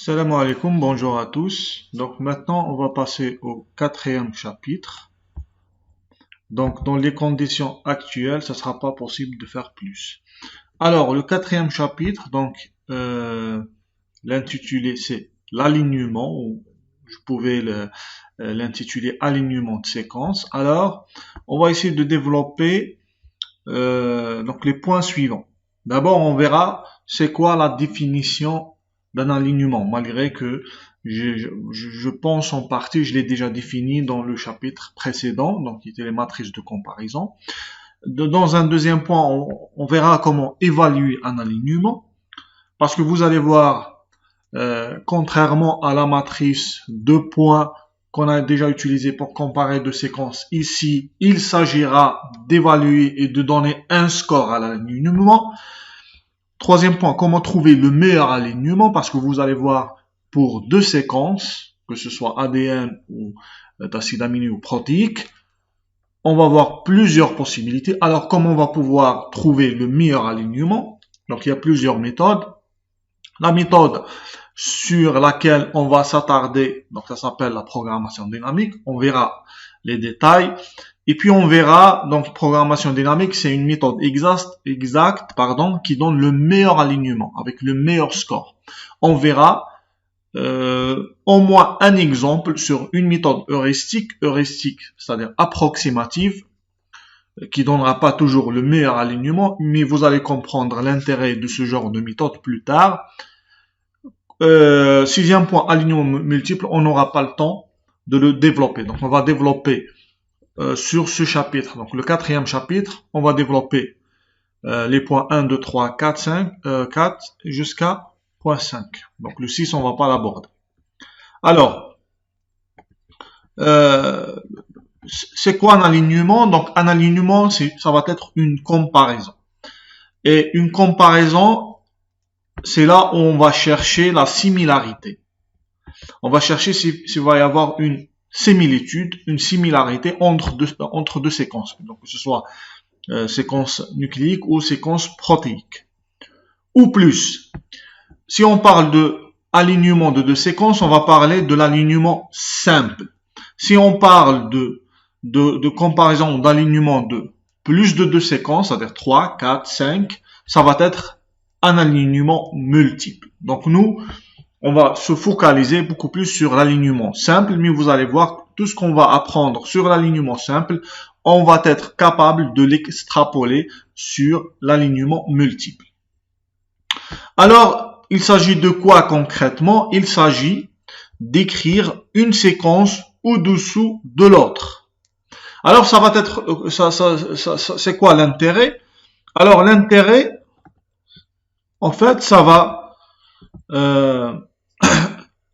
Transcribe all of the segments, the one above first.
Salam alaikum, bonjour à tous. Donc maintenant, on va passer au quatrième chapitre. Donc dans les conditions actuelles, ça sera pas possible de faire plus. Alors le quatrième chapitre, l'intitulé c'est l'alignement, ou je pouvais l'intituler alignement de séquence. Alors on va essayer de développer donc les points suivants. D'abord, on verra c'est quoi la définition d'un alignement, malgré que je pense en partie, je l'ai déjà défini dans le chapitre précédent, donc qui était les matrices de comparaison. Dans un deuxième point, on verra comment évaluer un alignement, parce que vous allez voir, contrairement à la matrice de points qu'on a déjà utilisée pour comparer deux séquences, ici, il s'agira d'évaluer et de donner un score à l'alignement. Troisième point, comment trouver le meilleur alignement, parce que vous allez voir pour deux séquences, que ce soit ADN ou d'acide aminé ou protéique, on va voir plusieurs possibilités. Alors comment on va pouvoir trouver le meilleur alignement? Donc il y a plusieurs méthodes. La méthode sur laquelle on va s'attarder, donc ça s'appelle la programmation dynamique, on verra les détails. Et puis on verra, donc programmation dynamique, c'est une méthode exacte, qui donne le meilleur alignement, avec le meilleur score. On verra au moins un exemple sur une méthode heuristique, c'est-à-dire approximative, qui donnera pas toujours le meilleur alignement, mais vous allez comprendre l'intérêt de ce genre de méthode plus tard. Sixième point, alignement multiple, on n'aura pas le temps de le développer. Donc on va développer sur ce chapitre, donc le quatrième chapitre, on va développer les points 1, 2, 3, 4, 5, 4 jusqu'à point 5. Donc le 6, on va pas l'aborder. Alors, c'est quoi un alignement? Donc un alignement, ça va être une comparaison. Et une comparaison, c'est là où on va chercher la similarité. On va chercher s'il va y avoir une similitude, une similarité entre deux séquences, donc que ce soit séquence nucléique ou séquence protéique, ou plus. Si on parle de alignement de deux séquences, on va parler de l'alignement simple. Si on parle de comparaison d'alignement de plus de deux séquences, c'est-à-dire 3, 4, 5, ça va être un alignement multiple. Donc nous, on va se focaliser beaucoup plus sur l'alignement simple, mais vous allez voir tout ce qu'on va apprendre sur l'alignement simple, on va être capable de l'extrapoler sur l'alignement multiple. Alors, il s'agit de quoi concrètement? Il s'agit d'écrire une séquence au-dessous de l'autre. Alors, ça va être, c'est quoi l'intérêt? Alors, l'intérêt, en fait, ça va,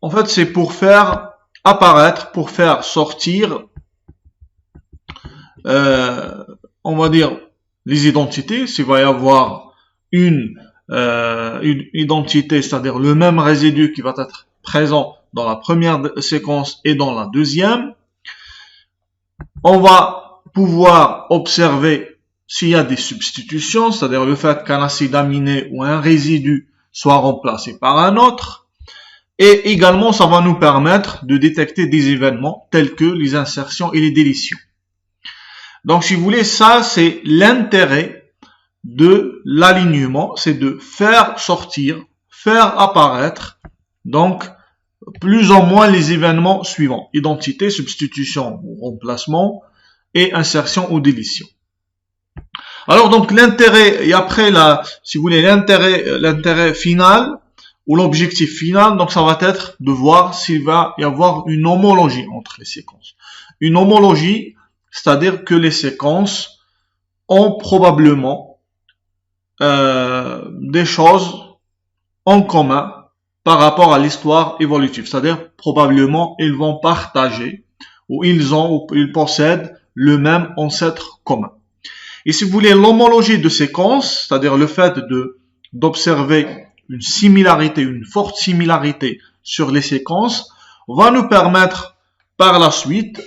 en fait, c'est pour faire apparaître, pour faire sortir, on va dire, les identités. S'il va y avoir une identité, c'est-à-dire le même résidu qui va être présent dans la première séquence et dans la deuxième, on va pouvoir observer s'il y a des substitutions, c'est-à-dire le fait qu'un acide aminé ou un résidu soit remplacé par un autre. Et également, ça va nous permettre de détecter des événements tels que les insertions et les délétions. Donc, si vous voulez, ça, c'est l'intérêt de l'alignement, c'est de faire sortir, faire apparaître, donc, plus ou moins les événements suivants. Identité, substitution ou remplacement, et insertion ou délétion. Alors, donc, l'intérêt, et après, si vous voulez, l'intérêt final, ou l'objectif final, donc ça va être de voir s'il va y avoir une homologie entre les séquences. Une homologie, c'est-à-dire que les séquences ont probablement des choses en commun par rapport à l'histoire évolutive. C'est-à-dire probablement ils vont partager ou ils possèdent le même ancêtre commun. Et si vous voulez l'homologie de séquences, c'est-à-dire le fait d'observer une similarité, une forte similarité sur les séquences, va nous permettre par la suite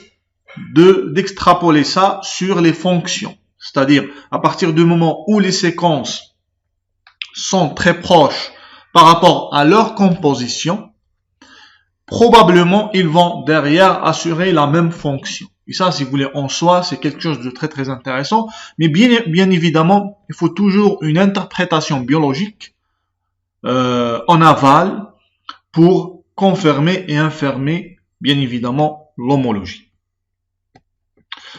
d'extrapoler ça sur les fonctions. C'est-à-dire, à partir du moment où les séquences sont très proches par rapport à leur composition, probablement ils vont derrière assurer la même fonction. Et ça, si vous voulez, en soi, c'est quelque chose de très très intéressant. Mais bien évidemment, il faut toujours une interprétation biologique en aval pour confirmer et infirmer, bien évidemment, l'homologie.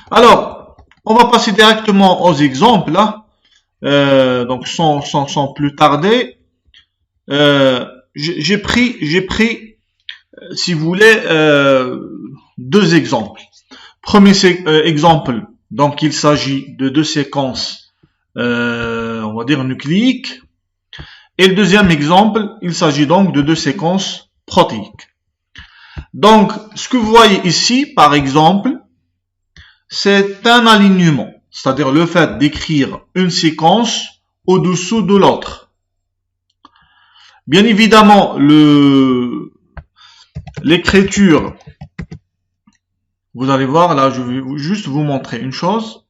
Alors, on va passer directement aux exemples, là. Donc, sans plus tarder. J'ai pris, si vous voulez, deux exemples. Premier exemple, donc il s'agit de deux séquences, on va dire nucléiques. Et le deuxième exemple, il s'agit donc de deux séquences protéiques. Donc, ce que vous voyez ici, par exemple, c'est un alignement, c'est-à-dire le fait d'écrire une séquence au-dessous de l'autre. Bien évidemment, l'écriture, vous allez voir, là, je vais juste vous montrer une chose.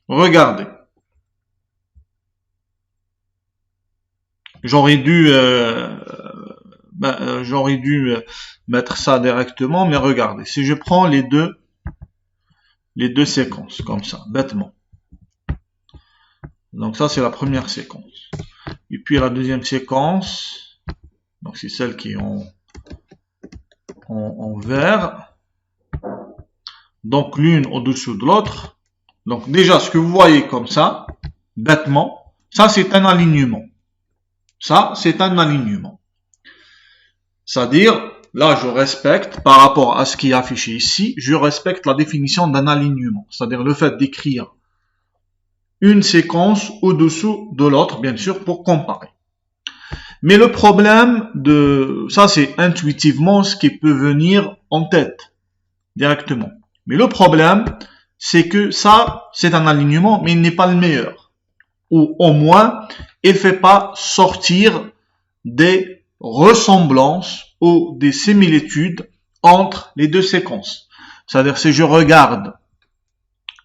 Regardez. J'aurais dû mettre ça directement, mais regardez. Si je prends les deux séquences, comme ça, bêtement. Donc ça, c'est la première séquence. Et puis la deuxième séquence, donc c'est celle qui est en vert. Donc l'une au-dessous de l'autre. Donc déjà, ce que vous voyez comme ça, bêtement, ça c'est un alignement. Ça, c'est un alignement. C'est-à-dire, là, je respecte, par rapport à ce qui est affiché ici, je respecte la définition d'un alignement. C'est-à-dire le fait d'écrire une séquence au-dessous de l'autre, bien sûr, pour comparer. Mais le problème ça c'est intuitivement ce qui peut venir en tête, directement. Mais le problème, c'est que ça, c'est un alignement, mais il n'est pas le meilleur. Ou au moins, il ne fait pas sortir des ressemblances ou des similitudes entre les deux séquences. C'est-à-dire, si je regarde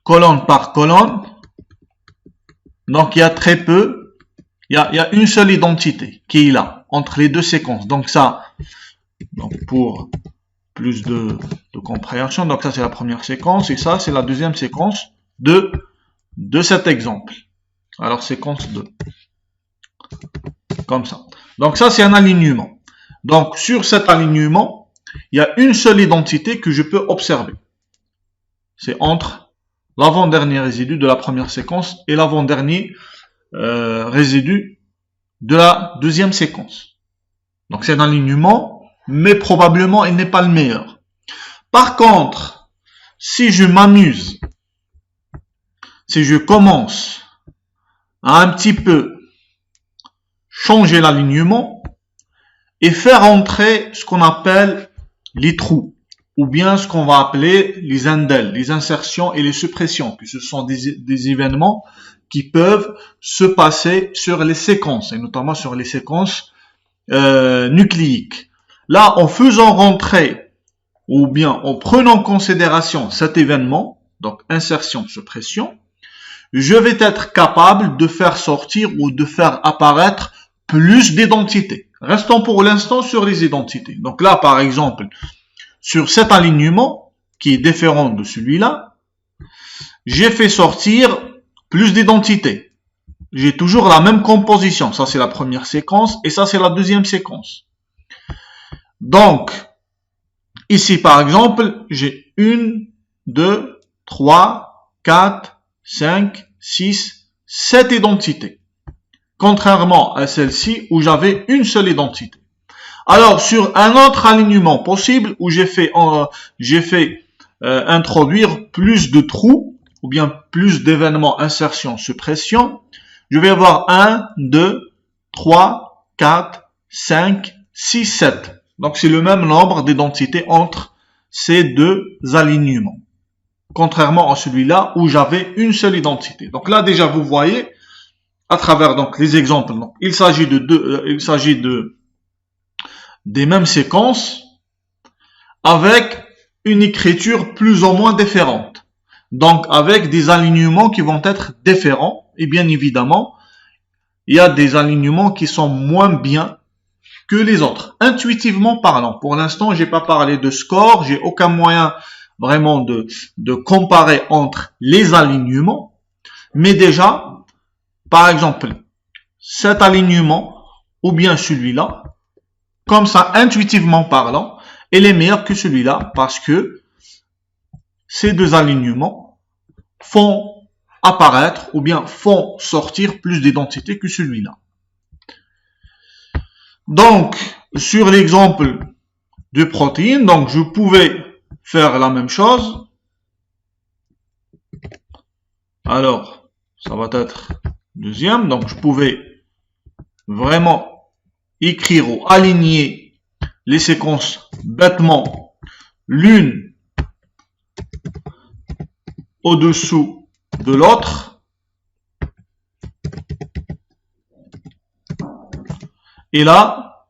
colonne par colonne, donc il y a très peu, il y a une seule identité qui est là, entre les deux séquences. Donc ça, donc pour plus de compréhension, donc ça c'est la première séquence, et ça c'est la deuxième séquence de cet exemple. Alors séquence 2. Comme ça. Donc ça c'est un alignement. Donc sur cet alignement, il y a une seule identité que je peux observer. C'est entre l'avant-dernier résidu de la première séquence et l'avant-dernier résidu de la deuxième séquence. Donc c'est un alignement, mais probablement il n'est pas le meilleur. Par contre, si je m'amuse, si je commence à un petit peu changer l'alignement et faire entrer ce qu'on appelle les trous, ou bien ce qu'on va appeler les indels, les insertions et les suppressions, que ce sont des événements qui peuvent se passer sur les séquences, et notamment sur les séquences nucléiques. Là, en faisant rentrer, ou bien en prenant en considération cet événement, donc insertion, suppression, je vais être capable de faire sortir ou de faire apparaître plus d'identités. Restons pour l'instant sur les identités. Donc là, par exemple, sur cet alignement, qui est différent de celui-là, j'ai fait sortir plus d'identités. J'ai toujours la même composition. Ça, c'est la première séquence et ça, c'est la deuxième séquence. Donc, ici, par exemple, j'ai 1, 2, 3, 4, 5, 6, 7 identités. Contrairement à celle-ci où j'avais une seule identité. Alors, sur un autre alignement possible où j'ai fait introduire plus de trous ou bien plus d'événements insertion, suppression, je vais avoir 1, 2, 3, 4, 5, 6, 7. Donc, c'est le même nombre d'identités entre ces deux alignements. Contrairement à celui-là où j'avais une seule identité. Donc là, déjà, vous voyez, à travers donc les exemples, donc, il s'agit des mêmes séquences avec une écriture plus ou moins différente. Donc, avec des alignements qui vont être différents. Et bien évidemment, il y a des alignements qui sont moins bien que les autres. Intuitivement parlant, pour l'instant, j'ai pas parlé de score, j'ai aucun moyen vraiment de comparer entre les alignements. Mais déjà, par exemple, cet alignement ou bien celui-là, comme ça, intuitivement parlant, il est meilleur que celui-là parce que ces deux alignements font apparaître ou bien font sortir plus d'identité que celui-là. Donc, sur l'exemple de protéines, donc je pouvais faire la même chose. Alors, ça va être deuxième. Donc, je pouvais vraiment écrire ou aligner les séquences bêtement l'une au-dessous de l'autre. Et là,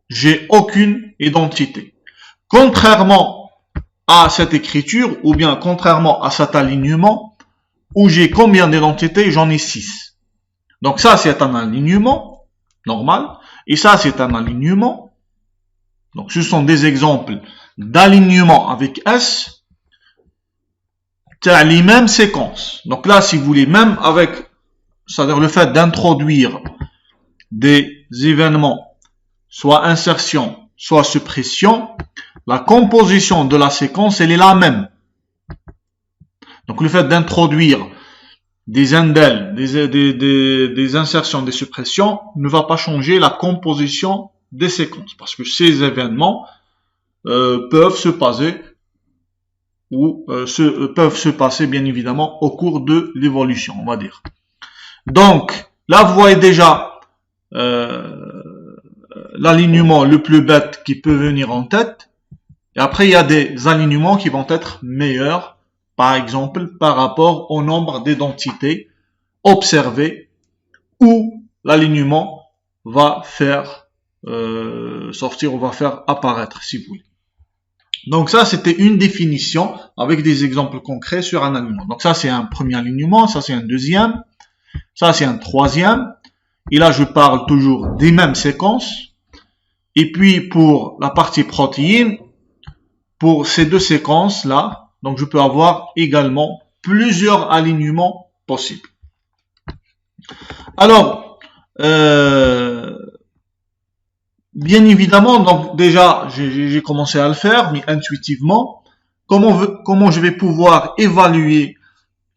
j'ai aucune identité. Contrairement à cette écriture, ou bien contrairement à cet alignement, où j'ai combien d'identités? J'en ai 6. Donc ça, c'est un alignement normal. Et ça, c'est un alignement. Donc ce sont des exemples d'alignement avec S. Les mêmes séquences. Donc là, si vous voulez, même avec, c'est-à-dire le fait d'introduire des événements, soit insertion, soit suppression, la composition de la séquence, elle est la même. Donc le fait d'introduire des indels, des insertions, des suppressions, ne va pas changer la composition des séquences, parce que ces événements peuvent se passer peuvent se passer bien évidemment au cours de l'évolution, on va dire. Donc là, vous voyez déjà l'alignement le plus bête qui peut venir en tête. Et après, il y a des alignements qui vont être meilleurs, par exemple, par rapport au nombre d'identités observées, où l'alignement va faire sortir ou va faire apparaître, si vous voulez. Donc ça, c'était une définition avec des exemples concrets sur un alignement. Donc ça, c'est un premier alignement, ça c'est un deuxième, ça c'est un troisième. Et là, je parle toujours des mêmes séquences. Et puis, pour la partie protéines, pour ces deux séquences-là, donc je peux avoir également plusieurs alignements possibles. Alors, bien évidemment, donc déjà, j'ai commencé à le faire, mais intuitivement, comment je vais pouvoir évaluer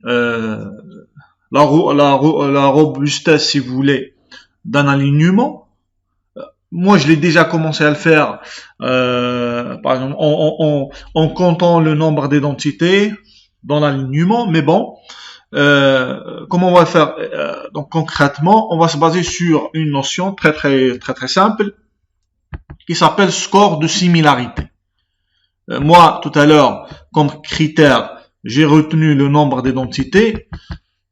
la robustesse, si vous voulez, d'un alignement? Moi, je l'ai déjà commencé à le faire, par exemple, en comptant le nombre d'identités dans l'alignement. Mais bon, comment on va le faire? Donc concrètement, on va se baser sur une notion très simple qui s'appelle score de similarité. Moi, tout à l'heure, comme critère, j'ai retenu le nombre d'identités,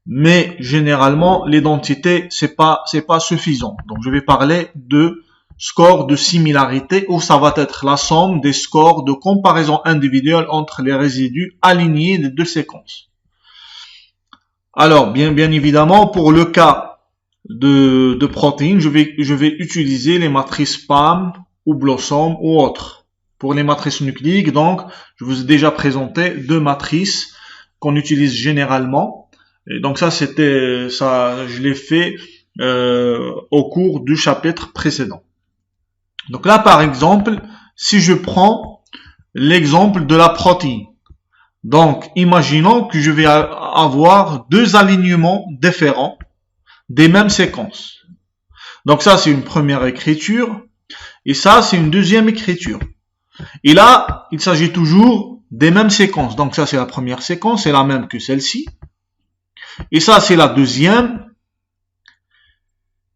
mais généralement, l'identité, c'est pas suffisant. Donc, je vais parler de score de similarité, où ça va être la somme des scores de comparaison individuelle entre les résidus alignés des deux séquences. Alors, bien évidemment, pour le cas de protéines, je vais utiliser les matrices PAM ou Blossom ou autres. Pour les matrices nucléiques, donc, je vous ai déjà présenté deux matrices qu'on utilise généralement. Et donc ça, je l'ai fait au cours du chapitre précédent. Donc là, par exemple, si je prends l'exemple de la protéine. Donc, imaginons que je vais avoir deux alignements différents des mêmes séquences. Donc ça, c'est une première écriture. Et ça, c'est une deuxième écriture. Et là, il s'agit toujours des mêmes séquences. Donc ça, c'est la première séquence, c'est la même que celle-ci. Et ça, c'est la deuxième,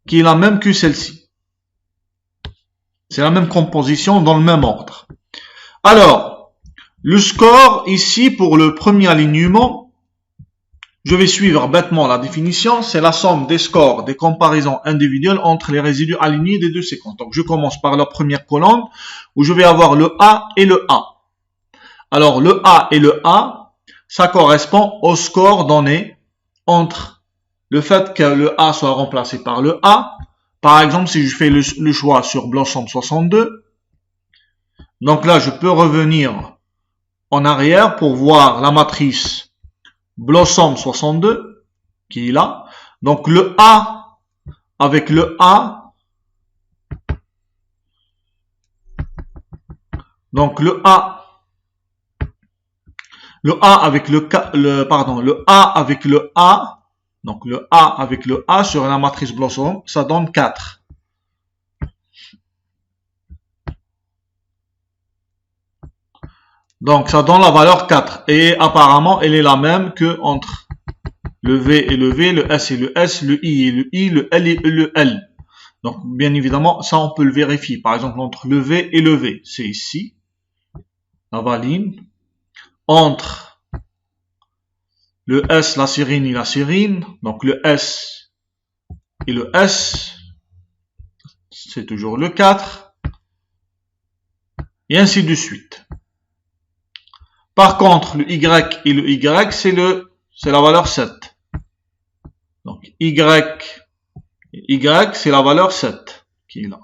qui est la même que celle-ci. C'est la même composition dans le même ordre. Alors, le score ici pour le premier alignement, je vais suivre bêtement la définition, c'est la somme des scores des comparaisons individuelles entre les résidus alignés des deux séquences. Donc je commence par la première colonne où je vais avoir le A et le A. Alors le A et le A, ça correspond au score donné entre le fait que le A soit remplacé par le A. Par exemple, si je fais le choix sur Blossom 62, donc là je peux revenir en arrière pour voir la matrice Blossom 62 qui est là. Donc le A avec le A, donc le A avec le A avec le A, donc le A avec le A sur la matrice Blossom, ça donne 4. Donc ça donne la valeur 4 et apparemment elle est la même que entre le V et le V, le S et le S, le I et le I, le L et le L. Donc bien évidemment ça on peut le vérifier. Par exemple entre le V et le V, c'est ici la valine. Entre le S, la sérine et la sérine, donc le S et le S, c'est toujours le 4, et ainsi de suite. Par contre, le Y et le Y, c'est la valeur 7. Donc Y, c'est la valeur 7 qui est là.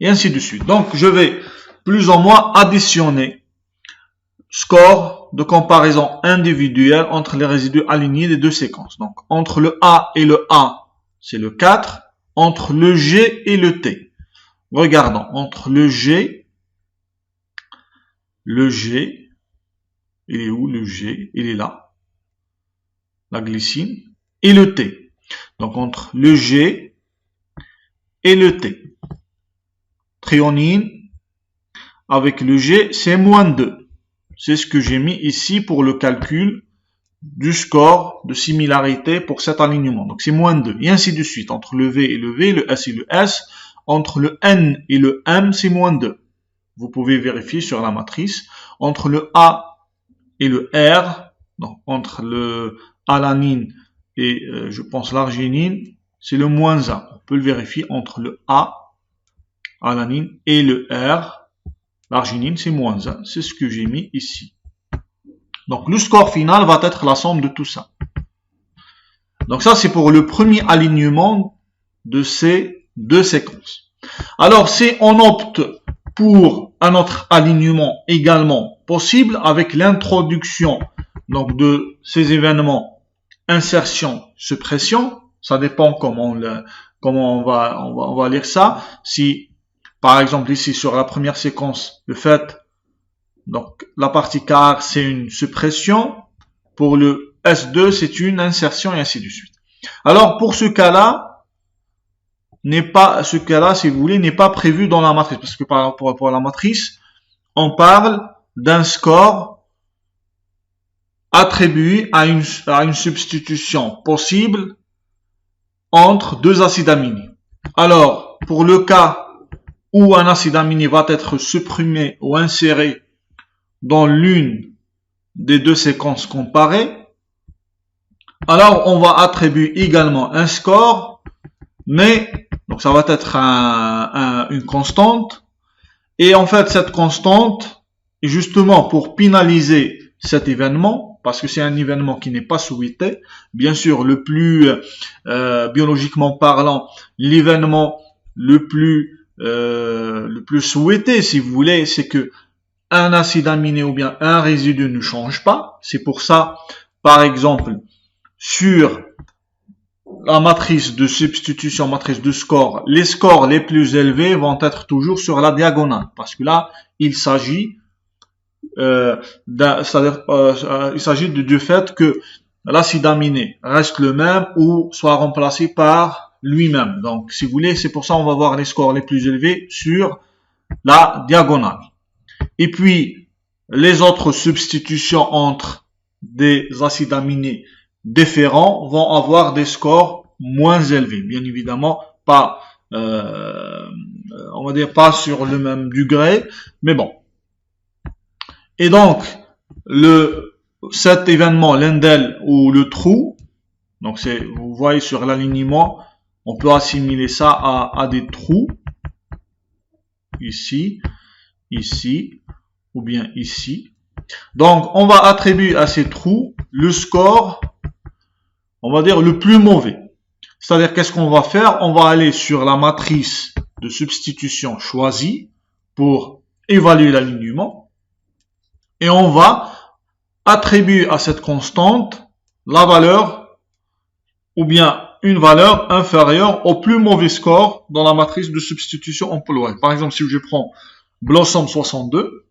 Et ainsi de suite. Donc je vais plus ou moins additionner score de comparaison individuelle entre les résidus alignés des deux séquences. Donc entre le A et le A, c'est le 4. Entre le G et le T. Regardons, entre le G, il est où le G? Il est là. La glycine. Et le T. Donc entre le G et le T. Thréonine avec le G, c'est moins 2. C'est ce que j'ai mis ici pour le calcul du score de similarité pour cet alignement. Donc c'est moins 2. Et ainsi de suite. Entre le V et le V, le S et le S. Entre le N et le M, c'est moins 2. Vous pouvez vérifier sur la matrice. Entre le A et le R, donc entre le alanine et je pense l'arginine, c'est le moins 1. On peut le vérifier entre le A, alanine, et le R, l'arginine, c'est moins 1. C'est ce que j'ai mis ici. Donc le score final va être la somme de tout ça. Donc ça c'est pour le premier alignement de ces deux séquences. Alors si on opte pour un autre alignement également possible avec l'introduction donc de ces événements insertion, suppression, ça dépend comment on va lire ça. Si par exemple ici sur la première séquence le fait donc la partie car c'est une suppression, pour le S2 c'est une insertion et ainsi de suite. Alors pour ce cas-là, si vous voulez, n'est pas prévu dans la matrice, parce que par rapport à la matrice, on parle d'un score attribué à une substitution possible entre deux acides aminés. Alors, pour le cas où un acide aminé va être supprimé ou inséré dans l'une des deux séquences comparées, alors on va attribuer également un score, mais donc ça va être une constante. Et en fait, cette constante est justement pour pénaliser cet événement, parce que c'est un événement qui n'est pas souhaité. Bien sûr, le plus biologiquement parlant, l'événement le plus souhaité, si vous voulez, c'est que un acide aminé ou bien un résidu ne change pas. C'est pour ça, par exemple, sur la matrice de substitution, matrice de score, les scores les plus élevés vont être toujours sur la diagonale, parce que là, il s'agit du fait que l'acide aminé reste le même ou soit remplacé par lui-même. Donc, si vous voulez, c'est pour ça qu'on va voir les scores les plus élevés sur la diagonale. Et puis, les autres substitutions entre des acides aminés différents vont avoir des scores moins élevés. Bien évidemment, pas, on va dire pas sur le même degré, mais bon. Et donc, cet événement, l'indel ou le trou, donc vous voyez sur l'alignement, on peut assimiler ça à des trous, ici, ici, ou bien ici. Donc, on va attribuer à ces trous le score, on va dire le plus mauvais. C'est-à-dire, qu'est-ce qu'on va faire? On va aller sur la matrice de substitution choisie pour évaluer l'alignement. Et on va attribuer à cette constante la valeur ou bien une valeur inférieure au plus mauvais score dans la matrice de substitution employée. Par exemple, si je prends Blossom 62,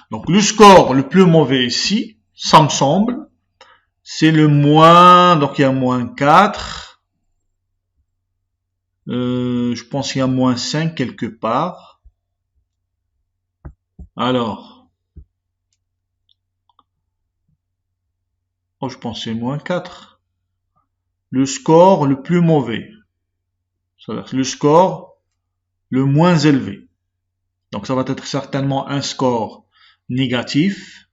donc le score le plus mauvais ici, ça me semble, c'est le moins, donc il y a moins 4, je pense qu'il y a moins 5 quelque part. Alors, je pense que c'est moins 4. Le score le plus mauvais. C'est-à-dire le score le moins élevé. Donc ça va être certainement un score négatif.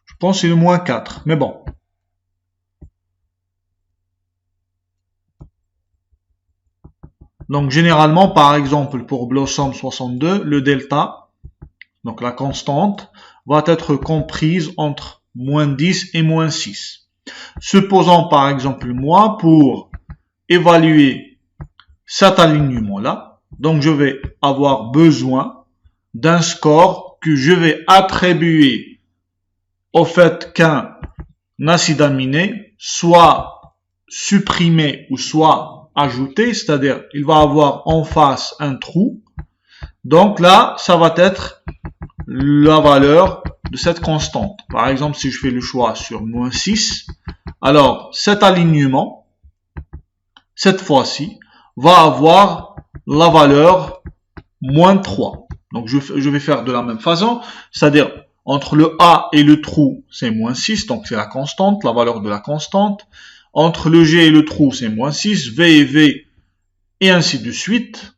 Je pense que c'est le moins 4. Mais bon. Donc généralement, par exemple, pour Blossom 62, le delta, donc la constante, va être comprise entre moins 10 et moins 6. Supposons par exemple moi, pour évaluer cet alignement-là, donc je vais avoir besoin d'un score que je vais attribuer au fait qu'un acide aminé soit supprimé ou soit ajouté, c'est-à-dire il va avoir en face un trou. Donc là, ça va être la valeur de cette constante. Par exemple, si je fais le choix sur moins 6, alors cet alignement, cette fois-ci, va avoir la valeur moins 3. Donc je vais faire de la même façon, c'est-à-dire entre le A et le trou, c'est moins 6, donc c'est la constante, la valeur de la constante. Entre le G et le trou, c'est moins 6, V et V, et ainsi de suite.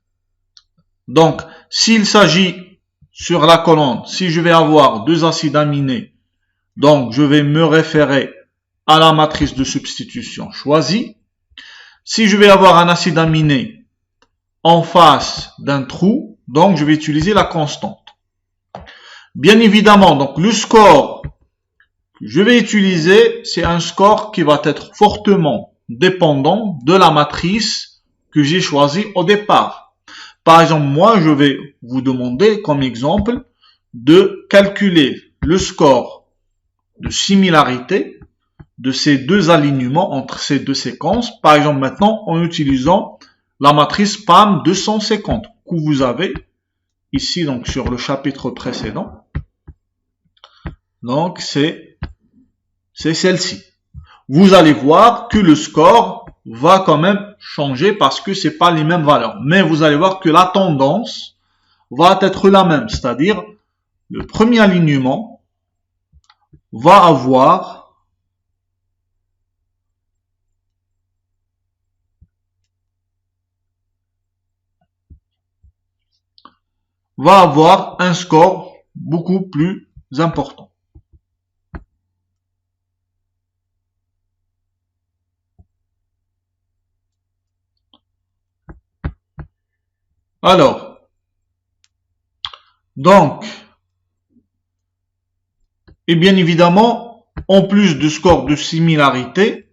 Donc, s'il s'agit sur la colonne, si je vais avoir deux acides aminés, donc je vais me référer à la matrice de substitution choisie. Si je vais avoir un acide aminé en face d'un trou, donc je vais utiliser la constante. Bien évidemment, donc le score que je vais utiliser, c'est un score qui va être fortement dépendant de la matrice que j'ai choisie au départ. Par exemple, moi, je vais vous demander comme exemple de calculer le score de similarité de ces deux alignements entre ces deux séquences. Par exemple, maintenant, en utilisant la matrice PAM 250 que vous avez ici donc sur le chapitre précédent. Donc, c'est celle-ci. Vous allez voir que le score va quand même changer parce que c'est pas les mêmes valeurs. Mais vous allez voir que la tendance va être la même. C'est-à-dire, le premier alignement va avoir un score beaucoup plus important. Alors, donc, et bien évidemment, en plus du score de similarité,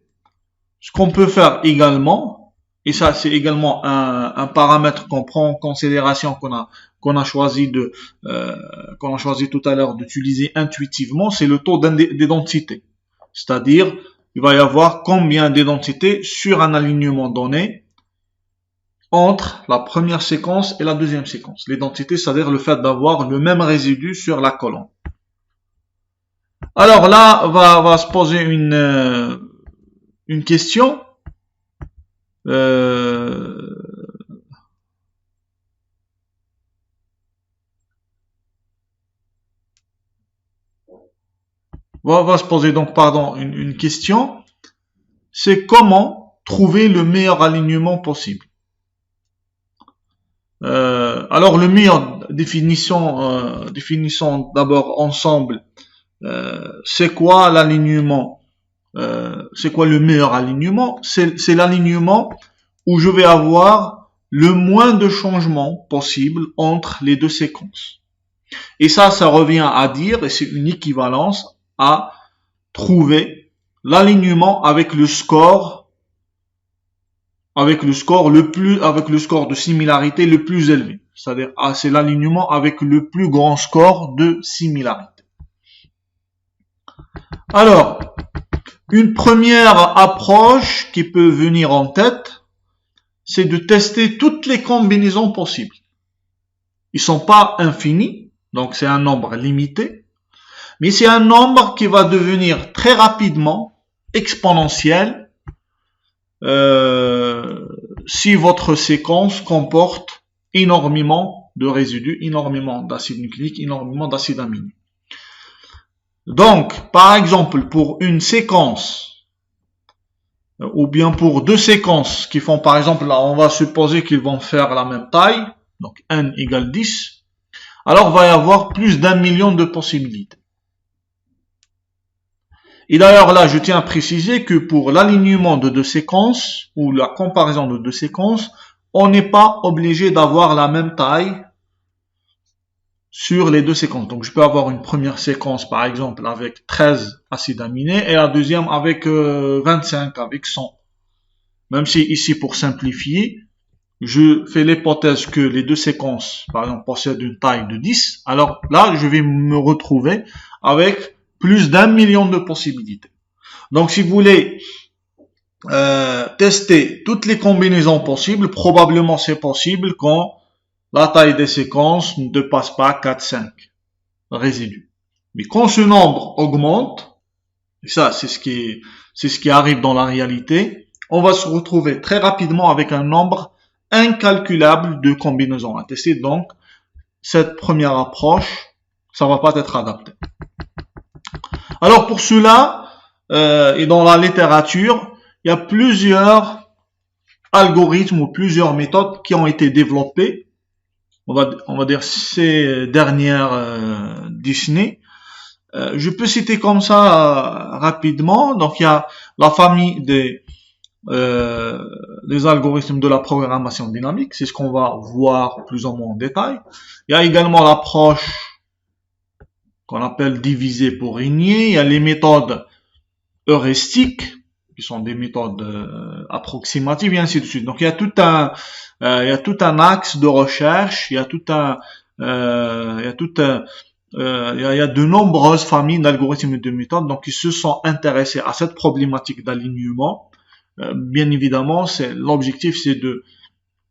ce qu'on peut faire également, et ça c'est également un paramètre qu'on prend en considération qu'on a choisi tout à l'heure d'utiliser intuitivement, c'est le taux d'identité. C'est-à-dire, il va y avoir combien d'identités sur un alignement donné entre la première séquence et la deuxième séquence. L'identité, c'est-à-dire le fait d'avoir le même résidu sur la colonne. Alors là, va se poser une question. Va se poser donc, une question. C'est comment trouver le meilleur alignement possible. Alors le meilleur définissons d'abord ensemble. C'est quoi l'alignement? C'est quoi le meilleur alignement? C'est l'alignement où je vais avoir le moins de changements possible entre les deux séquences. Et ça revient à dire, et c'est une équivalence à trouver l'alignement avec le score de similarité le plus élevé. C'est-à-dire, c'est l'alignement avec le plus grand score de similarité. Alors, une première approche qui peut venir en tête, c'est de tester toutes les combinaisons possibles. Ils sont pas infinis, donc c'est un nombre limité, mais c'est un nombre qui va devenir très rapidement exponentiel si votre séquence comporte énormément de résidus, énormément d'acides nucléiques, énormément d'acides aminés. Donc, par exemple, pour une séquence, ou bien pour deux séquences qui font, par exemple, là, on va supposer qu'ils vont faire la même taille, donc n égale 10, alors il va y avoir plus d'1 million de possibilités. Et d'ailleurs là, je tiens à préciser que pour l'alignement de deux séquences, ou la comparaison de deux séquences, on n'est pas obligé d'avoir la même taille sur les deux séquences. Donc je peux avoir une première séquence par exemple avec 13 acides aminés et la deuxième avec 25, avec 100. Même si ici pour simplifier, je fais l'hypothèse que les deux séquences par exemple possèdent une taille de 10, alors là je vais me retrouver avec plus d'1 million de possibilités. Donc si vous voulez tester toutes les combinaisons possibles, probablement c'est possible quand la taille des séquences ne dépasse pas 4-5 résidus. Mais quand ce nombre augmente, et ça c'est ce qui arrive dans la réalité, on va se retrouver très rapidement avec un nombre incalculable de combinaisons à tester. Donc cette première approche, ça va pas être adapté. Alors pour cela, et dans la littérature, il y a plusieurs algorithmes ou plusieurs méthodes qui ont été développées, on va dire ces dernières décennies. Je peux citer comme ça rapidement. Donc il y a la famille des algorithmes de la programmation dynamique, c'est ce qu'on va voir plus ou moins en détail. Il y a également l'approche qu'on appelle diviser pour régner. Il y a les méthodes heuristiques, qui sont des méthodes approximatives, et ainsi de suite. Donc il y a tout un axe de recherche, il y a de nombreuses familles d'algorithmes et de méthodes, donc qui se sont intéressés à cette problématique d'alignement. Bien évidemment, l'objectif c'est de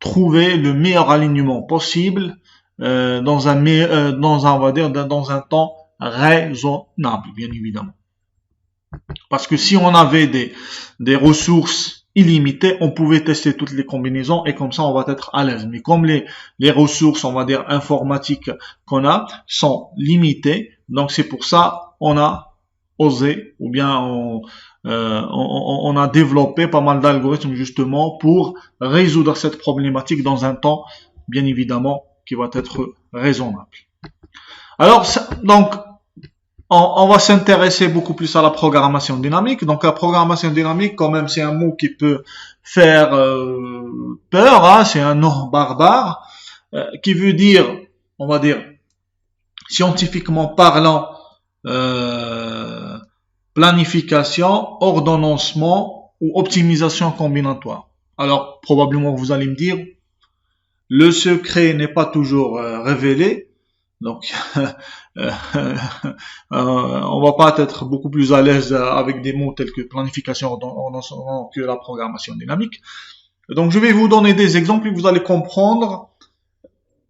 trouver le meilleur alignement possible dans un temps raisonnable, bien évidemment. Parce que si on avait des ressources illimitées, on pouvait tester toutes les combinaisons et comme ça on va être à l'aise. Mais comme les ressources, on va dire informatiques qu'on a sont limitées, donc c'est pour ça on a osé ou bien on a développé pas mal d'algorithmes justement pour résoudre cette problématique dans un temps bien évidemment qui va être raisonnable. Alors donc on va s'intéresser beaucoup plus à la programmation dynamique. Donc la programmation dynamique, quand même, c'est un mot qui peut faire peur, hein, c'est un nom barbare, qui veut dire, on va dire, scientifiquement parlant, planification, ordonnancement ou optimisation combinatoire. Alors probablement vous allez me dire, le secret n'est pas toujours révélé. Donc, on va pas être beaucoup plus à l'aise avec des mots tels que planification que la programmation dynamique. Donc, je vais vous donner des exemples et vous allez comprendre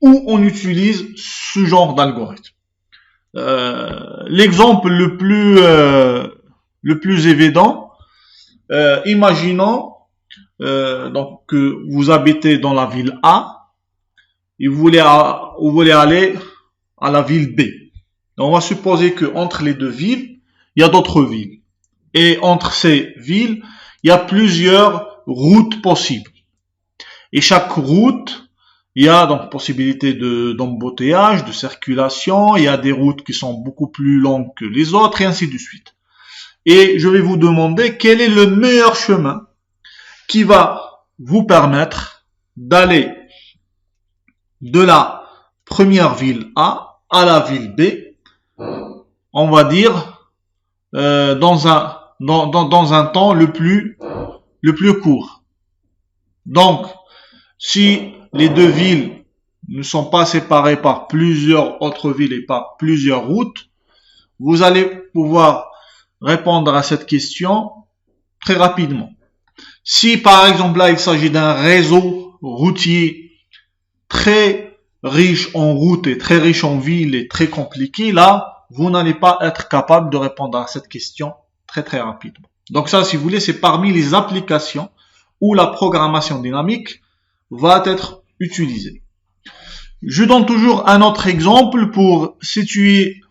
où on utilise ce genre d'algorithme. L'exemple le plus évident, imaginons donc que vous habitez dans la ville A et vous voulez aller à la ville B. Donc, on va supposer que entre les deux villes, il y a d'autres villes. Et entre ces villes, il y a plusieurs routes possibles. Et chaque route Il y a donc possibilité d'embouteillage, de circulation, il y a des routes qui sont beaucoup plus longues que les autres, et ainsi de suite. Et je vais vous demander quel est le meilleur chemin qui va vous permettre d'aller de la première ville A à la ville B, on va dire, dans un temps le plus court. Donc, si les deux villes ne sont pas séparées par plusieurs autres villes et par plusieurs routes, vous allez pouvoir répondre à cette question très rapidement. Si par exemple là il s'agit d'un réseau routier très riche en routes et très riche en villes et très compliqué, là vous n'allez pas être capable de répondre à cette question très rapidement. Donc ça, si vous voulez, c'est parmi les applications où la programmation dynamique va être utilisée. Je donne toujours un autre exemple pour situer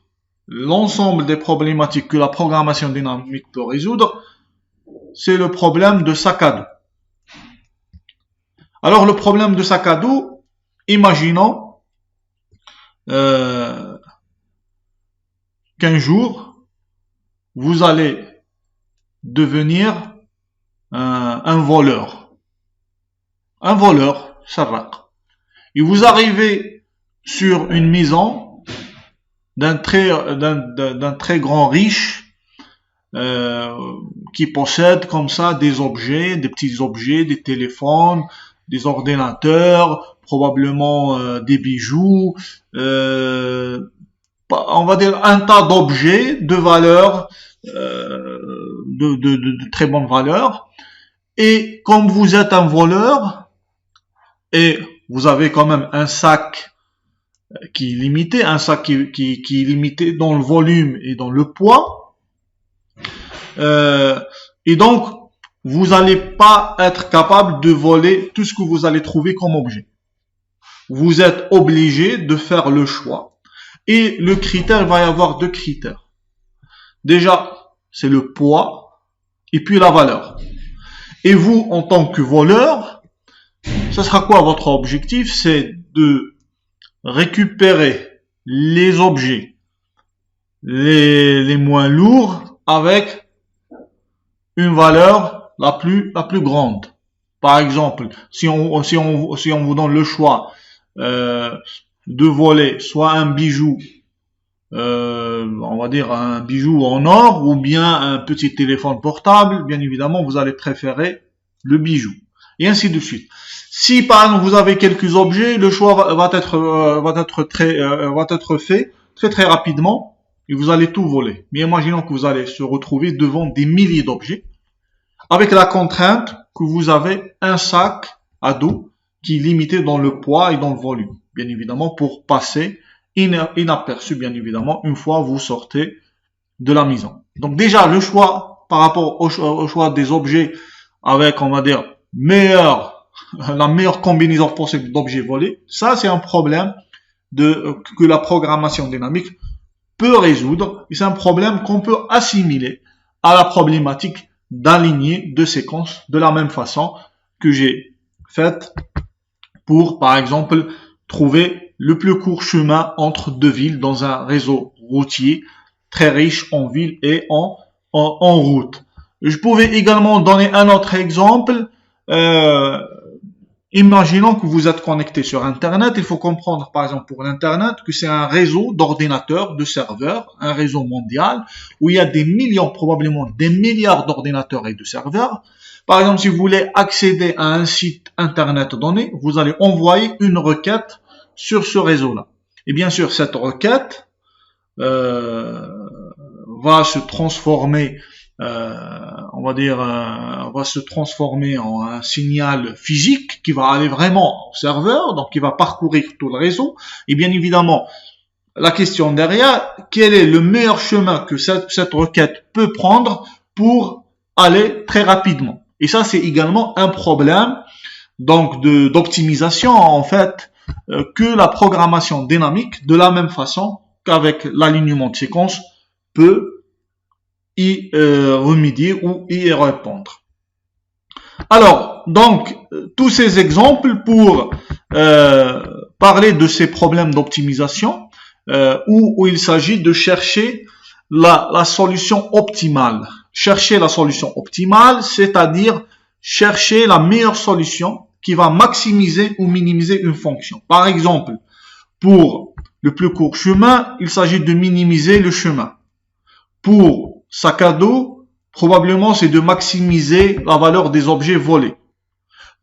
l'ensemble des problématiques que la programmation dynamique peut résoudre. C'est le problème de sac à dos. Alors le problème de sac à dos, imaginons qu'un jour vous allez devenir un voleur. Un voleur, sarraq. Et vous arrivez sur une maison d'un très grand riche qui possède comme ça des objets, des petits objets, des téléphones, des ordinateurs, probablement des bijoux, on va dire un tas d'objets de valeur, de très bonne valeur. Et comme vous êtes un voleur et vous avez quand même un sac qui est limité, un sac qui est limité dans le volume et dans le poids, et donc vous n'allez pas être capable de voler tout ce que vous allez trouver comme objet. Vous êtes obligé de faire le choix. Et le critère, il va y avoir deux critères. Déjà, c'est le poids et puis la valeur. Et vous, en tant que voleur, ça sera quoi votre objectif? C'est de récupérer les objets les moins lourds avec une valeur la plus grande. Par exemple, si on vous donne le choix de voler soit un bijou, on va dire un bijou en or, ou bien un petit téléphone portable, bien évidemment, vous allez préférer le bijou. Et ainsi de suite. Si par exemple vous avez quelques objets, le choix va être fait très rapidement et vous allez tout voler. Mais imaginons que vous allez se retrouver devant des milliers d'objets avec la contrainte que vous avez un sac à dos qui est limité dans le poids et dans le volume. Bien évidemment, pour passer inaperçu, bien évidemment, une fois vous sortez de la maison. Donc déjà, le choix par rapport au choix des objets avec, on va dire, la meilleure combinaison possible d'objets volés, ça c'est un problème que la programmation dynamique peut résoudre, et c'est un problème qu'on peut assimiler à la problématique d'aligner deux séquences de la même façon que j'ai faite pour, par exemple, trouver le plus court chemin entre deux villes dans un réseau routier très riche en villes et en route. Je pouvais également donner un autre exemple. Imaginons que vous êtes connecté sur Internet. Il faut comprendre, par exemple, pour l'Internet, que c'est un réseau d'ordinateurs, de serveurs, un réseau mondial, où il y a des millions, probablement des milliards d'ordinateurs et de serveurs. Par exemple, si vous voulez accéder à un site Internet donné, vous allez envoyer une requête sur ce réseau-là. Et bien sûr, cette requête va se transformer va se transformer en un signal physique qui va aller vraiment au serveur, donc qui va parcourir tout le réseau. Et bien évidemment, la question derrière, quel est le meilleur chemin que cette requête peut prendre pour aller très rapidement? Et ça, c'est également un problème donc d'optimisation en fait que la programmation dynamique, de la même façon qu'avec l'alignement de séquences, peut y remédier ou y répondre. Alors, donc, tous ces exemples pour parler de ces problèmes d'optimisation où il s'agit de chercher la solution optimale. Chercher la solution optimale, c'est-à-dire chercher la meilleure solution qui va maximiser ou minimiser une fonction. Par exemple, pour le plus court chemin, il s'agit de minimiser le chemin. Pour sac à dos, probablement c'est de maximiser la valeur des objets volés.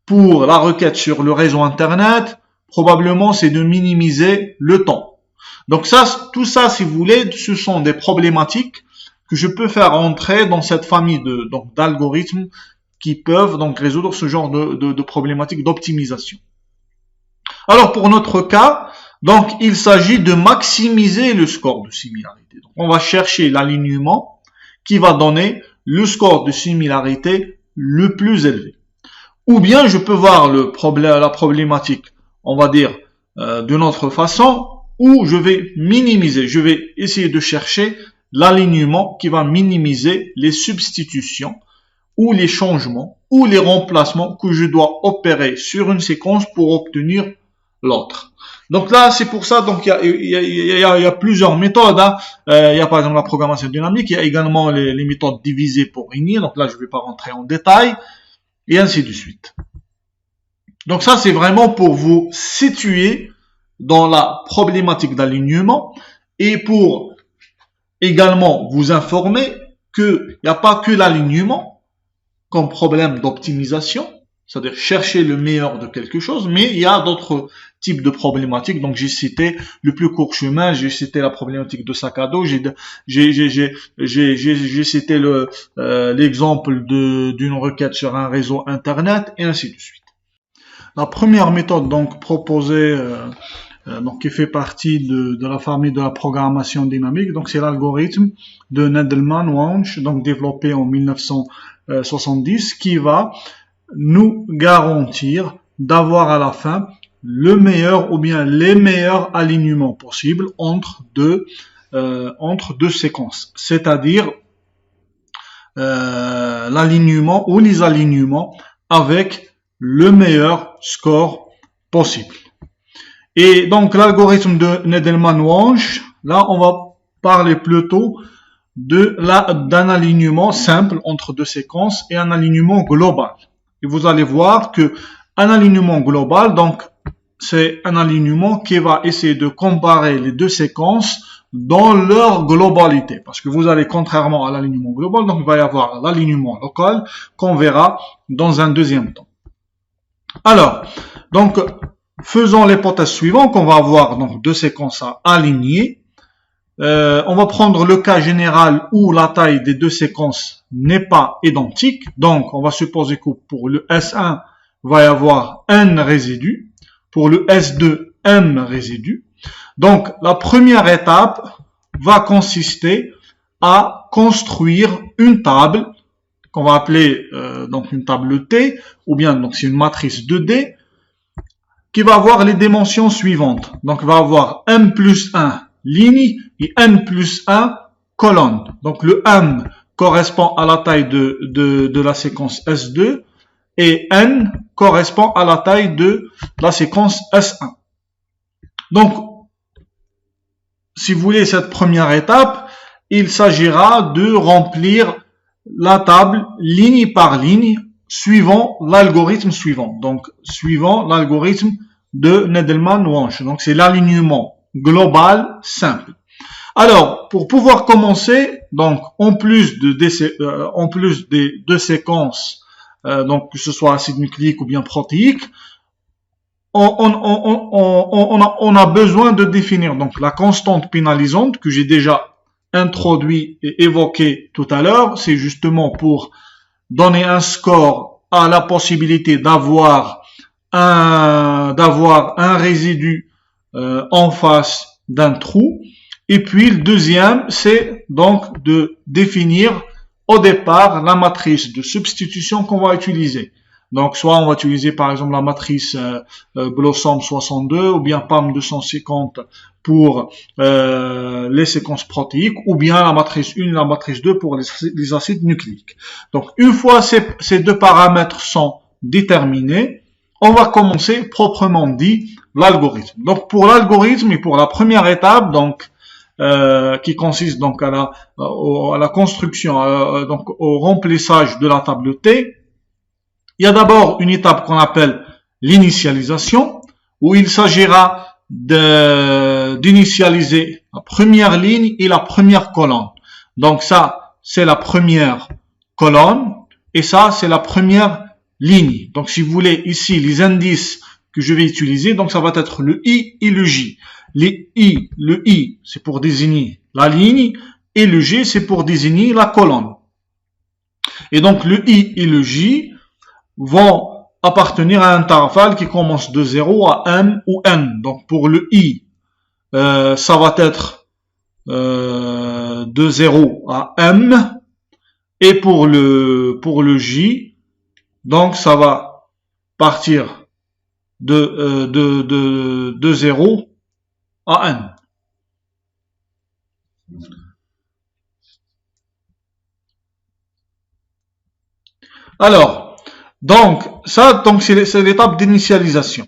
Pour la requête sur le réseau Internet, probablement c'est de minimiser le temps. Donc tout ça, si vous voulez, ce sont des problématiques que je peux faire entrer dans cette famille d'algorithmes qui peuvent donc résoudre ce genre de problématiques d'optimisation. Alors pour notre cas, donc il s'agit de maximiser le score de similarité. Donc, on va chercher l'alignement qui va donner le score de similarité le plus élevé. Ou bien je peux voir la problématique, on va dire, d'une autre façon, où je vais minimiser, je vais essayer de chercher l'alignement qui va minimiser les substitutions ou les changements ou les remplacements que je dois opérer sur une séquence pour obtenir l'autre. Donc là, c'est pour ça, donc il y a plusieurs méthodes. Il y a par exemple la programmation dynamique, il y a également les méthodes divisées pour unir. Donc là, je ne vais pas rentrer en détail, et ainsi de suite. Donc ça, c'est vraiment pour vous situer dans la problématique d'alignement et pour également vous informer qu'il n'y a pas que l'alignement comme problème d'optimisation, c'est-à-dire chercher le meilleur de quelque chose, mais il y a d'autres types de problématiques. Donc j'ai cité le plus court chemin, j'ai cité la problématique de sac à dos, j'ai cité l'exemple d'une requête sur un réseau Internet, et ainsi de suite. La première méthode donc proposée, donc qui fait partie de la famille de la programmation dynamique, donc c'est l'algorithme de Needleman-Wunsch, donc développé en 1970, qui va nous garantir d'avoir à la fin le meilleur ou bien les meilleurs alignements possibles entre deux séquences, c'est-à-dire l'alignement ou les alignements avec le meilleur score possible. Et donc l'algorithme de Needleman-Wunsch, là on va parler plutôt d'un alignement simple entre deux séquences et un alignement global. Et vous allez voir que un alignement global, donc c'est un alignement qui va essayer de comparer les deux séquences dans leur globalité. Parce que vous allez, contrairement à l'alignement global, donc il va y avoir l'alignement local qu'on verra dans un deuxième temps. Alors, donc, faisons l'hypothèse suivante qu'on va avoir donc deux séquences à aligner. On va prendre le cas général où la taille des deux séquences n'est pas identique. Donc, on va supposer que pour le S1, il va y avoir N résidus. Pour le S2, M résidus. Donc, la première étape va consister à construire une table qu'on va appeler donc une table T, ou bien donc c'est une matrice 2D qui va avoir les dimensions suivantes. Donc, il va avoir M plus 1 ligne et N plus 1 colonne. Donc, le M correspond à la taille de la séquence S2 et N correspond à la taille de la séquence S1. Donc, si vous voulez cette première étape, il s'agira de remplir la table ligne par ligne suivant l'algorithme suivant. Donc, suivant l'algorithme de Needleman-Wunsch. Donc, c'est l'alignement global simple. Alors, pour pouvoir commencer, donc, en plus des deux séquences, donc que ce soit acide nucléique ou bien protéique, on a besoin de définir donc la constante pénalisante que j'ai déjà introduit et évoqué tout à l'heure. C'est justement pour donner un score à la possibilité d'avoir un résidu en face d'un trou. Et puis le deuxième, c'est donc de définir au départ la matrice de substitution qu'on va utiliser. Donc soit on va utiliser par exemple la matrice Blossom 62 ou bien PAM 250 pour les séquences protéiques, ou bien la matrice 1 et la matrice 2 pour les acides nucléiques. Donc une fois ces deux paramètres sont déterminés, on va commencer proprement dit l'algorithme. Donc pour l'algorithme et pour la première étape, donc qui consiste donc à la construction, donc au remplissage de la table T, il y a d'abord une étape qu'on appelle l'initialisation, où il s'agira d'initialiser la première ligne et la première colonne. Donc ça, c'est la première colonne et ça, c'est la première ligne. Donc si vous voulez, ici, les indices que je vais utiliser, donc ça va être le I et le J. Le I, c'est pour désigner la ligne et le G, c'est pour désigner la colonne. Et donc le I et le J vont appartenir à un intervalle qui commence de 0 à M ou N. Donc pour le I, ça va être de 0 à M. Et pour le J, donc ça va partir de 0 à N. Alors, donc c'est l'étape d'initialisation.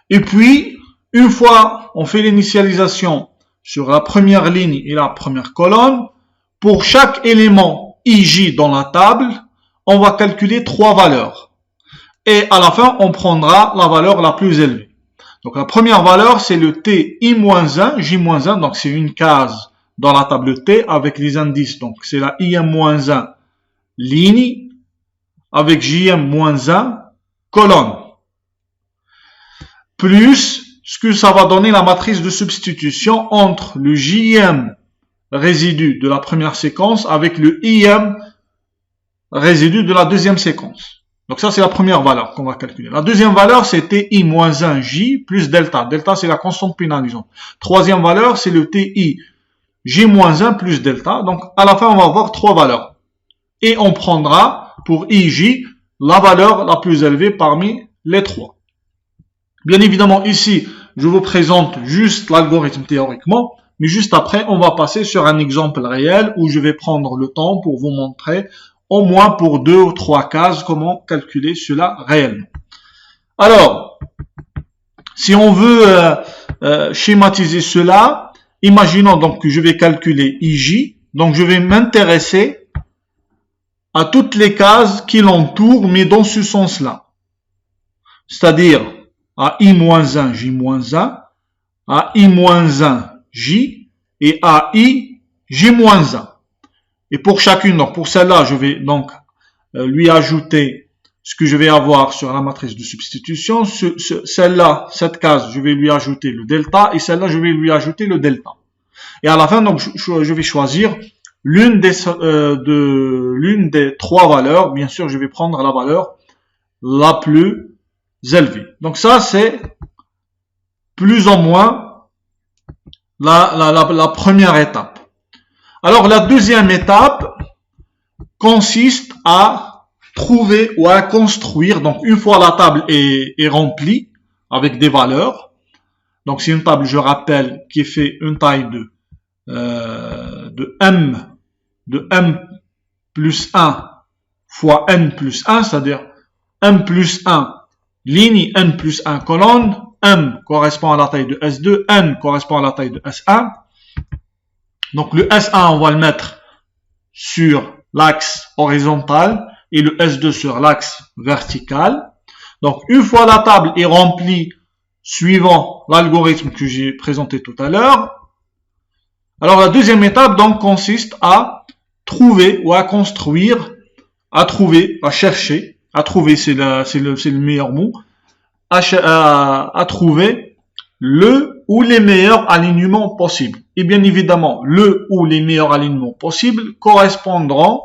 Et puis, une fois on fait l'initialisation sur la première ligne et la première colonne, pour chaque élément IJ dans la table, on va calculer 3 valeurs. Et à la fin, on prendra la valeur la plus élevée. Donc la première valeur, c'est le TI-1, J-1, donc c'est une case dans la table T avec les indices. Donc c'est la IM-1 ligne avec JM-1 colonne. Plus ce que ça va donner la matrice de substitution entre le JM résidu de la première séquence avec le IM résidu de la deuxième séquence. Donc ça, c'est la première valeur qu'on va calculer. La deuxième valeur, c'est TI-1J plus delta. Delta, c'est la constante pénalisante. Troisième valeur, c'est le TI J-1 plus delta. Donc, à la fin, on va avoir 3 valeurs. Et on prendra, pour IJ, la valeur la plus élevée parmi les 3. Bien évidemment, ici, je vous présente juste l'algorithme théoriquement. Mais juste après, on va passer sur un exemple réel où je vais prendre le temps pour vous montrer au moins pour 2 ou 3 cases comment calculer cela réellement. Alors, si on veut schématiser cela, imaginons donc que je vais calculer IJ. Donc, je vais m'intéresser à toutes les cases qui l'entourent, mais dans ce sens-là. C'est-à-dire à I-1, J-1, à I-1, J et à I, J-1. Et pour chacune, donc pour celle-là, je vais donc lui ajouter ce que je vais avoir sur la matrice de substitution. Celle-là, cette case, je vais lui ajouter le delta et celle-là, je vais lui ajouter le delta. Et à la fin, donc, je vais choisir l'une des 3 valeurs. Bien sûr, je vais prendre la valeur la plus élevée. Donc ça, c'est plus ou moins la première étape. Alors, la deuxième étape consiste à trouver ou à construire. Donc, une fois la table est remplie avec des valeurs. Donc, c'est une table, je rappelle, qui fait une taille de M plus 1 fois N plus 1, c'est-à-dire M plus 1 ligne, N plus 1 colonne. M correspond à la taille de S2, N correspond à la taille de S1. Donc le S1, on va le mettre sur l'axe horizontal et le S2 sur l'axe vertical. Donc une fois la table est remplie suivant l'algorithme que j'ai présenté tout à l'heure, alors la deuxième étape donc consiste à trouver ou à construire, à chercher, c'est le meilleur mot, à trouver le ou les meilleurs alignements possibles. Et bien évidemment, le ou les meilleurs alignements possibles correspondra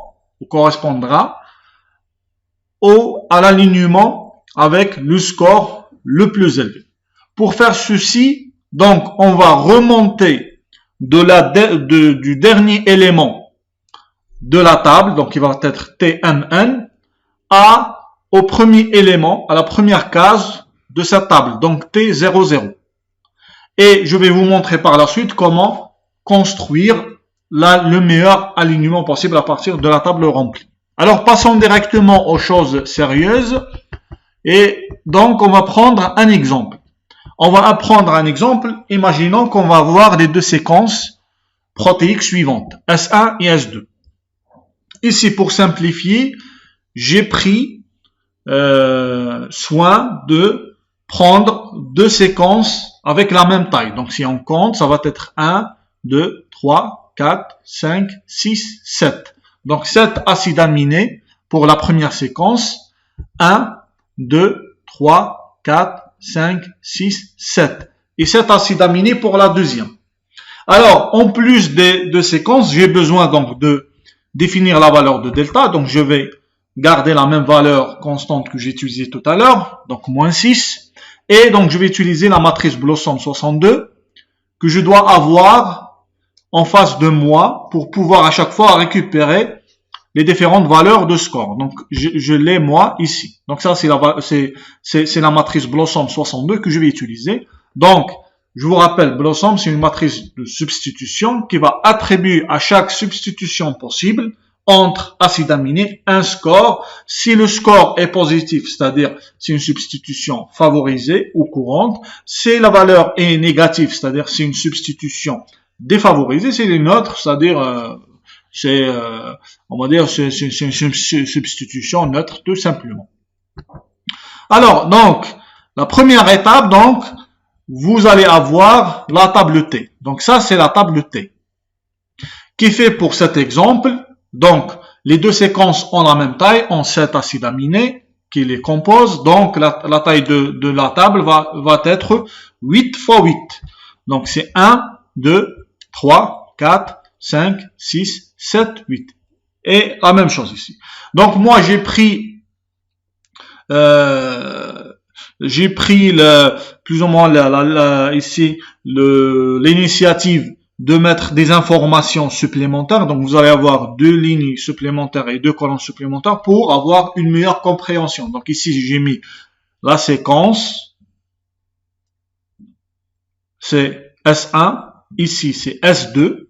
à l'alignement avec le score le plus élevé. Pour faire ceci, donc, on va remonter du dernier élément de la table, donc il va être TMN, au premier élément, à la première case de cette table, donc T00. Et je vais vous montrer par la suite comment construire le meilleur alignement possible à partir de la table remplie. Alors passons directement aux choses sérieuses. Et donc, on va prendre un exemple. On va apprendre un exemple. Imaginons qu'on va avoir les deux séquences protéiques suivantes, S1 et S2. Ici, pour simplifier, j'ai pris soin de prendre deux séquences avec la même taille. Donc, si on compte, ça va être 1, 2, 3, 4, 5, 6, 7. Donc, 7 acides aminés pour la première séquence. 1, 2, 3, 4, 5, 6, 7. Et 7 acides aminés pour la deuxième. Alors, en plus des deux séquences, j'ai besoin donc de définir la valeur de delta. Donc, je vais garder la même valeur constante que j'ai utilisée tout à l'heure. Donc, moins 6. Et donc, je vais utiliser la matrice Blossom 62 que je dois avoir en face de moi pour pouvoir à chaque fois récupérer les différentes valeurs de score. Donc, je l'ai moi ici. Donc, ça, c'est la matrice Blossom 62 que je vais utiliser. Donc, je vous rappelle, Blossom, c'est une matrice de substitution qui va attribuer à chaque substitution possible entre acides aminés un score. Si le score est positif, c'est-à-dire c'est une substitution favorisée ou courante, si la valeur est négative, c'est-à-dire c'est une substitution défavorisée, c'est une autre, c'est-à-dire on va dire c'est une substitution neutre tout simplement. Alors donc la première étape, donc vous allez avoir la table T. Donc ça c'est la table T qui fait pour cet exemple, donc les deux séquences ont la même taille, ont 7 acides aminés qui les composent, donc la taille de la table va être 8 fois 8. Donc c'est 1, 2, 3, 4, 5, 6, 7, 8. Et la même chose ici. Donc moi j'ai pris plus ou moins ici l'initiative de mettre des informations supplémentaires. Donc vous allez avoir deux lignes supplémentaires et deux colonnes supplémentaires pour avoir une meilleure compréhension. Donc ici j'ai mis la séquence, c'est S1, ici c'est S2.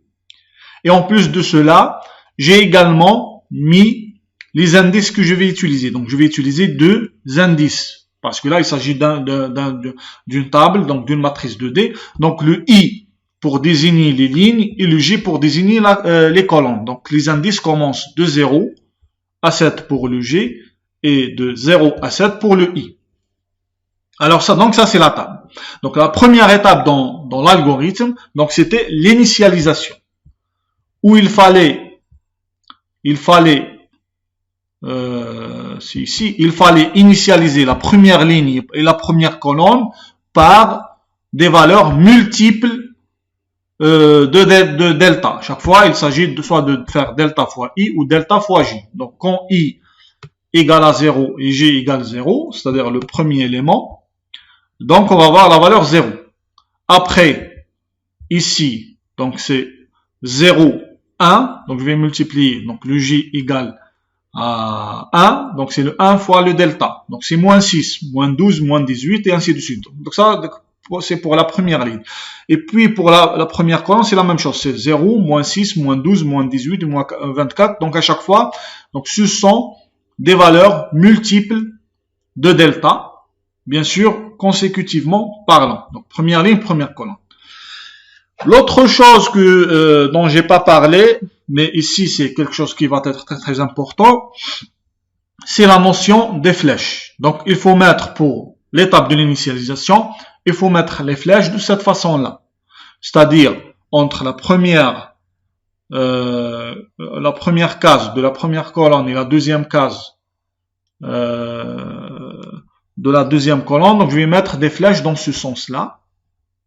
Et en plus de cela, j'ai également mis les indices que je vais utiliser. Donc, je vais utiliser deux indices. Parce que là, il s'agit d'une table, donc d'une matrice 2D. Donc, le I pour désigner les lignes et le G pour désigner les colonnes. Donc, les indices commencent de 0 à 7 pour le G et de 0 à 7 pour le I. Alors, ça c'est la table. Donc, la première étape dans l'algorithme, donc c'était l'initialisation. Où il fallait initialiser la première ligne et la première colonne par des valeurs multiples de delta. Chaque fois, il s'agit soit de faire delta fois i ou delta fois j. Donc, quand i égale à 0 et j égale 0, c'est-à-dire le premier élément, donc on va avoir la valeur 0. Après, ici, donc c'est 0, 1, donc je vais multiplier, donc le j égale à 1, donc c'est le 1 fois le delta, donc c'est moins 6, moins 12, moins 18 et ainsi de suite. Donc ça, c'est pour la première ligne. Et puis pour la première colonne, c'est la même chose, c'est 0, moins 6, moins 12, moins 18, moins 24, donc à chaque fois, donc ce sont des valeurs multiples de delta, bien sûr, consécutivement parlant. Donc première ligne, première colonne. L'autre chose dont j'ai pas parlé, mais ici c'est quelque chose qui va être très très important, c'est la notion des flèches. Donc il faut mettre pour l'étape de l'initialisation, il faut mettre les flèches de cette façon-là. C'est-à-dire entre la première case de la première colonne et la deuxième case de la deuxième colonne, donc je vais mettre des flèches dans ce sens-là,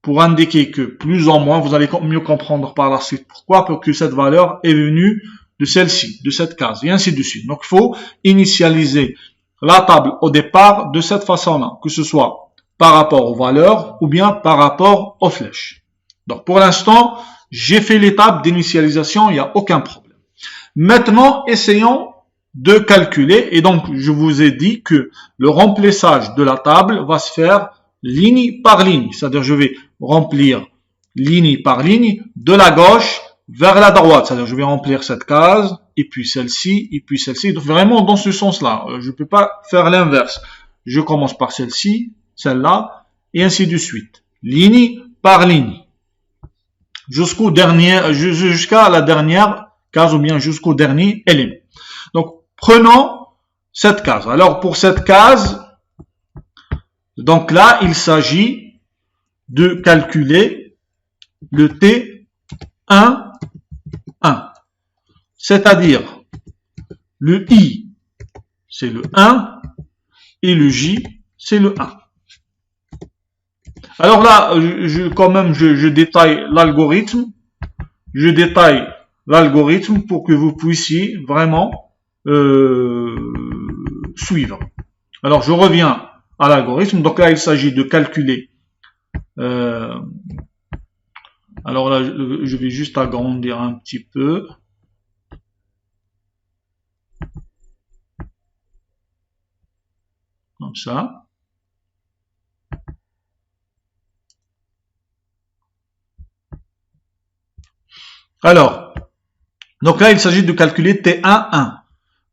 pour indiquer que plus ou moins, vous allez mieux comprendre par la suite pourquoi, pour que cette valeur est venue de celle-ci, de cette case, et ainsi de suite. Donc, il faut initialiser la table au départ de cette façon-là, que ce soit par rapport aux valeurs ou bien par rapport aux flèches. Donc, pour l'instant, j'ai fait l'étape d'initialisation, il n'y a aucun problème. Maintenant, essayons de calculer, et donc, je vous ai dit que le remplissage de la table va se faire ligne par ligne, c'est-à-dire je vais remplir ligne par ligne de la gauche vers la droite, c'est-à-dire je vais remplir cette case et puis celle-ci et puis celle-ci, donc vraiment dans ce sens-là, je ne peux pas faire l'inverse. je commence par celle-ci, celle-là, et ainsi de suite. Ligne par ligne. Jusqu'à la dernière case ou bien jusqu'au dernier élément. Donc, prenons cette case. Alors, pour cette case, donc là, il s'agit de calculer le T1, 1. C'est-à-dire, le I, c'est le 1, et le J, c'est le 1. Alors là, je détaille l'algorithme. Je détaille l'algorithme pour que vous puissiez vraiment suivre. Alors, je reviens à l'algorithme. Donc là, il s'agit de calculer. Alors là, je vais juste agrandir un petit peu. Comme ça. Alors, donc là, il s'agit de calculer T1, 1.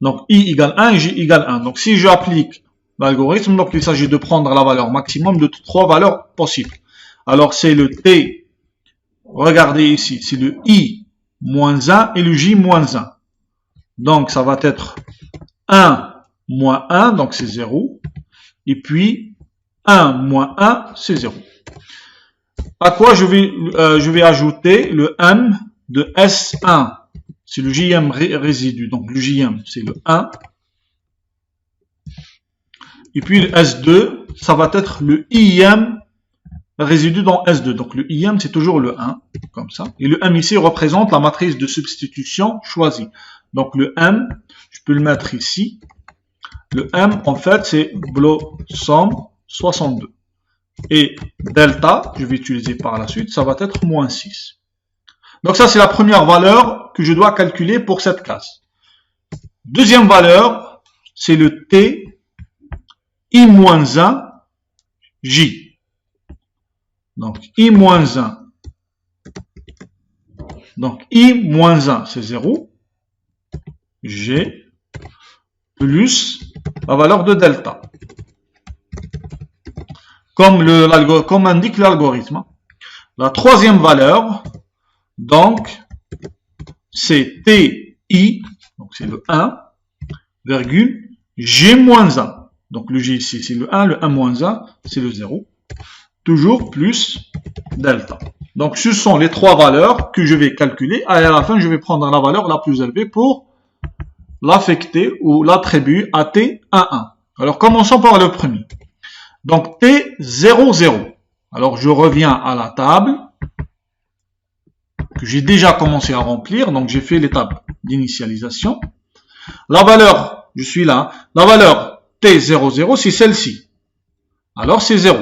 Donc, I égale 1 et J égale 1. Donc, si j'applique l'algorithme, donc il s'agit de prendre la valeur maximum de 3 valeurs possibles. Alors, c'est le T, regardez ici, c'est le I moins 1 et le J moins 1. Donc, ça va être 1 moins 1, donc c'est 0. Et puis, 1 moins 1, c'est 0. À quoi je vais ajouter le M de S1. C'est le JM résidu. Donc, le JM, c'est le 1. Et puis, le S2, ça va être le IM résidu dans S2. Donc, le IM, c'est toujours le 1, comme ça. Et le M ici représente la matrice de substitution choisie. Donc, le M, je peux le mettre ici. Le M, en fait, c'est Blossom 62. Et delta, je vais utiliser par la suite, ça va être moins 6. Donc ça, c'est la première valeur que je dois calculer pour cette classe. Deuxième valeur, c'est le T, I-1, J. Donc, I-1. Donc, I-1, c'est 0. G plus la valeur de delta. Comme indique l'algorithme. La troisième valeur, donc, c'est TI, donc c'est le 1, virgule, G-1. Donc le G ici, c'est le 1, le 1 moins 1, c'est le 0. Toujours plus delta. Donc ce sont les trois valeurs que je vais calculer. Et à la fin, je vais prendre la valeur la plus élevée pour l'affecter ou l'attribuer à T11. Alors commençons par le premier. Donc T00. Alors je reviens à la table que j'ai déjà commencé à remplir. Donc j'ai fait l'étape d'initialisation. La valeur, je suis là, la valeur T00, c'est celle-ci. Alors c'est 0.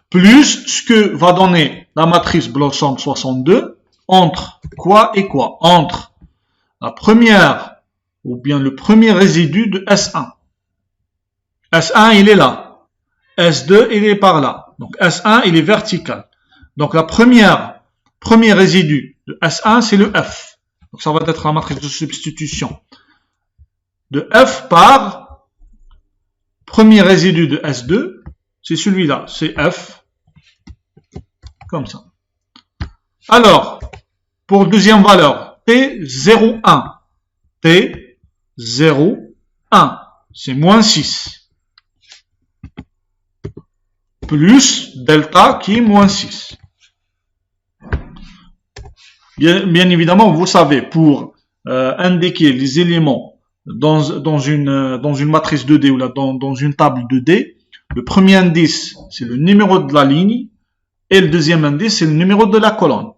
Plus ce que va donner la matrice Blossom 62 entre quoi et quoi? Entre la première ou bien le premier résidu de S1. S1, il est là. S2, il est par là. Donc S1, il est vertical. Donc la premier résidu de S1, c'est le F. Donc ça va être la matrice de substitution de F par premier résidu de S2, c'est celui-là, c'est F, comme ça. Alors, pour deuxième valeur, T01, T01, c'est moins 6, plus delta qui est moins 6. Bien évidemment, vous savez, pour indiquer les éléments dans une matrice 2D ou dans une table 2D, le premier indice, c'est le numéro de la ligne, et le deuxième indice, c'est le numéro de la colonne.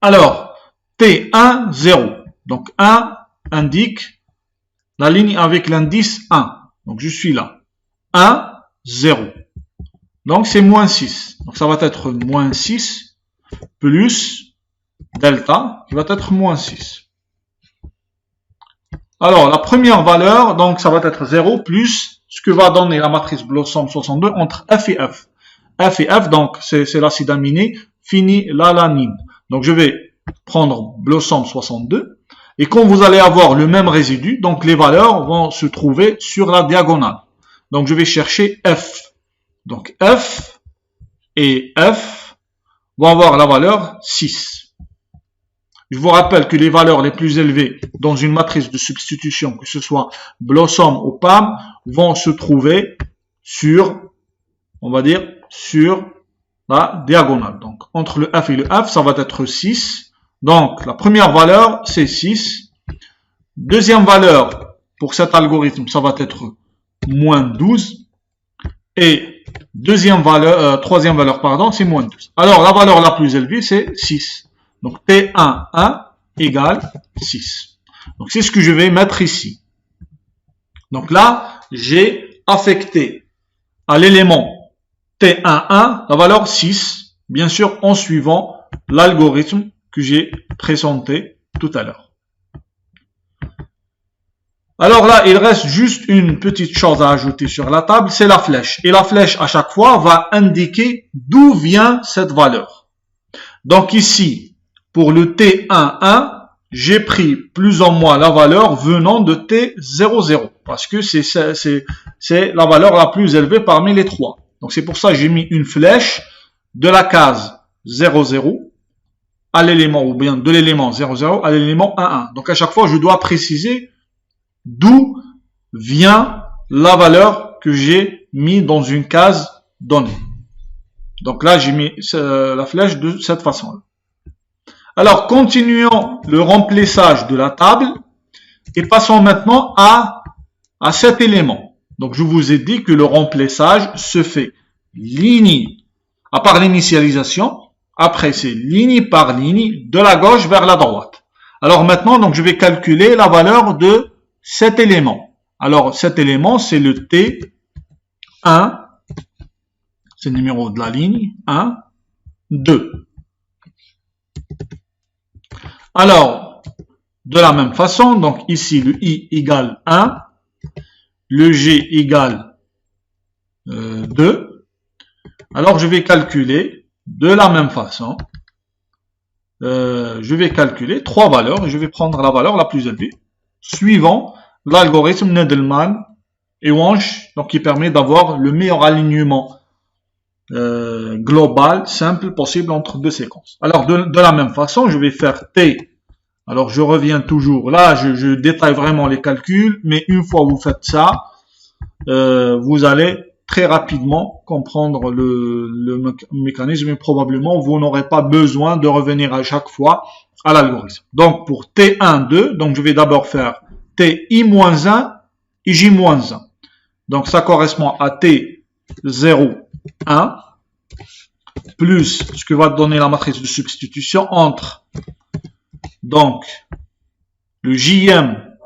Alors, T1, 0. Donc, 1 indique la ligne avec l'indice 1. Donc, je suis là. 1, 0. Donc, c'est moins 6. Donc, ça va être moins 6 plus delta, qui va être moins 6. Alors, la première valeur, donc, ça va être 0 plus ce que va donner la matrice Blossom 62 entre F et F. F et F, donc, c'est l'acide aminé phénylalanine. Donc, je vais prendre Blossom 62. Et quand vous allez avoir le même résidu, donc les valeurs vont se trouver sur la diagonale. Donc je vais chercher f. Donc f et f vont avoir la valeur 6. Je vous rappelle que les valeurs les plus élevées dans une matrice de substitution, que ce soit Blossom ou PAM, vont se trouver sur, on va dire, sur la diagonale. Donc entre le f et le f, ça va être 6. Donc la première valeur, c'est 6. Deuxième valeur, pour cet algorithme, ça va être moins 12. Et troisième valeur, pardon, c'est moins 12. Alors, la valeur la plus élevée, c'est 6. Donc, T1, 1 égale 6. Donc, c'est ce que je vais mettre ici. Donc là, j'ai affecté à l'élément T1, 1 la valeur 6, bien sûr, en suivant l'algorithme que j'ai présenté tout à l'heure. Alors là, il reste juste une petite chose à ajouter sur la table, c'est la flèche. Et la flèche, à chaque fois, va indiquer d'où vient cette valeur. Donc ici, pour le T11, j'ai pris plus ou moins la valeur venant de T00, parce que c'est la valeur la plus élevée parmi les trois. Donc c'est pour ça que j'ai mis une flèche de la case 00 à l'élément, ou bien de l'élément 00 à l'élément 11. Donc à chaque fois, je dois préciser d'où vient la valeur que j'ai mis dans une case donnée. Donc là, j'ai mis la flèche de cette façon-là. Alors, continuons le remplissage de la table et passons maintenant à cet élément. Donc, je vous ai dit que le remplissage se fait ligne, à part l'initialisation, après c'est ligne par ligne, de la gauche vers la droite. Alors maintenant, donc, je vais calculer la valeur de cet élément. Alors, cet élément, c'est le T1, c'est le numéro de la ligne, 1, 2. Alors, de la même façon, donc ici, le I égale 1, le G égale 2. Alors, je vais calculer de la même façon. Je vais calculer trois valeurs et je vais prendre la valeur la plus élevée, suivant l'algorithme Needleman et Wunsch, donc qui permet d'avoir le meilleur alignement global, simple possible entre deux séquences. Alors de la même façon, je vais faire T. Alors je reviens toujours, là je détaille vraiment les calculs, mais une fois vous faites ça, vous allez très rapidement comprendre le mécanisme et probablement vous n'aurez pas besoin de revenir à chaque fois à l'algorithme. Donc pour T1, 2, donc je vais d'abord faire TI-1 et J-1. Donc ça correspond à T0, 1, plus ce que va donner la matrice de substitution entre donc le JM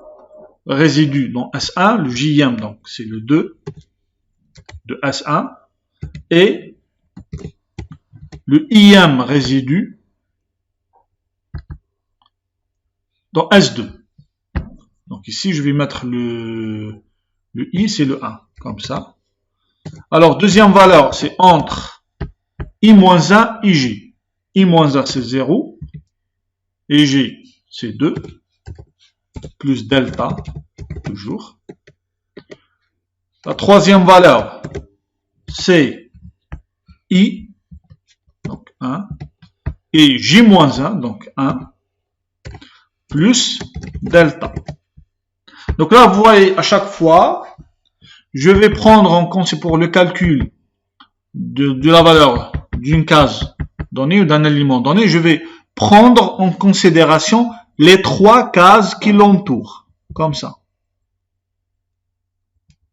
résidu dans S1, le JM donc c'est le 2 de S1 et le IM résidu dans S2. Donc ici je vais mettre le I, c'est le 1, comme ça. Alors deuxième valeur c'est entre I-1 et J. I-1 c'est 0 et J c'est 2 plus delta toujours. La troisième valeur c'est I, donc 1, et J-1, donc 1, plus delta. Donc là, vous voyez, à chaque fois, je vais prendre en compte, c'est pour le calcul de la valeur d'une case donnée ou d'un élément donné, je vais prendre en considération les trois cases qui l'entourent, comme ça.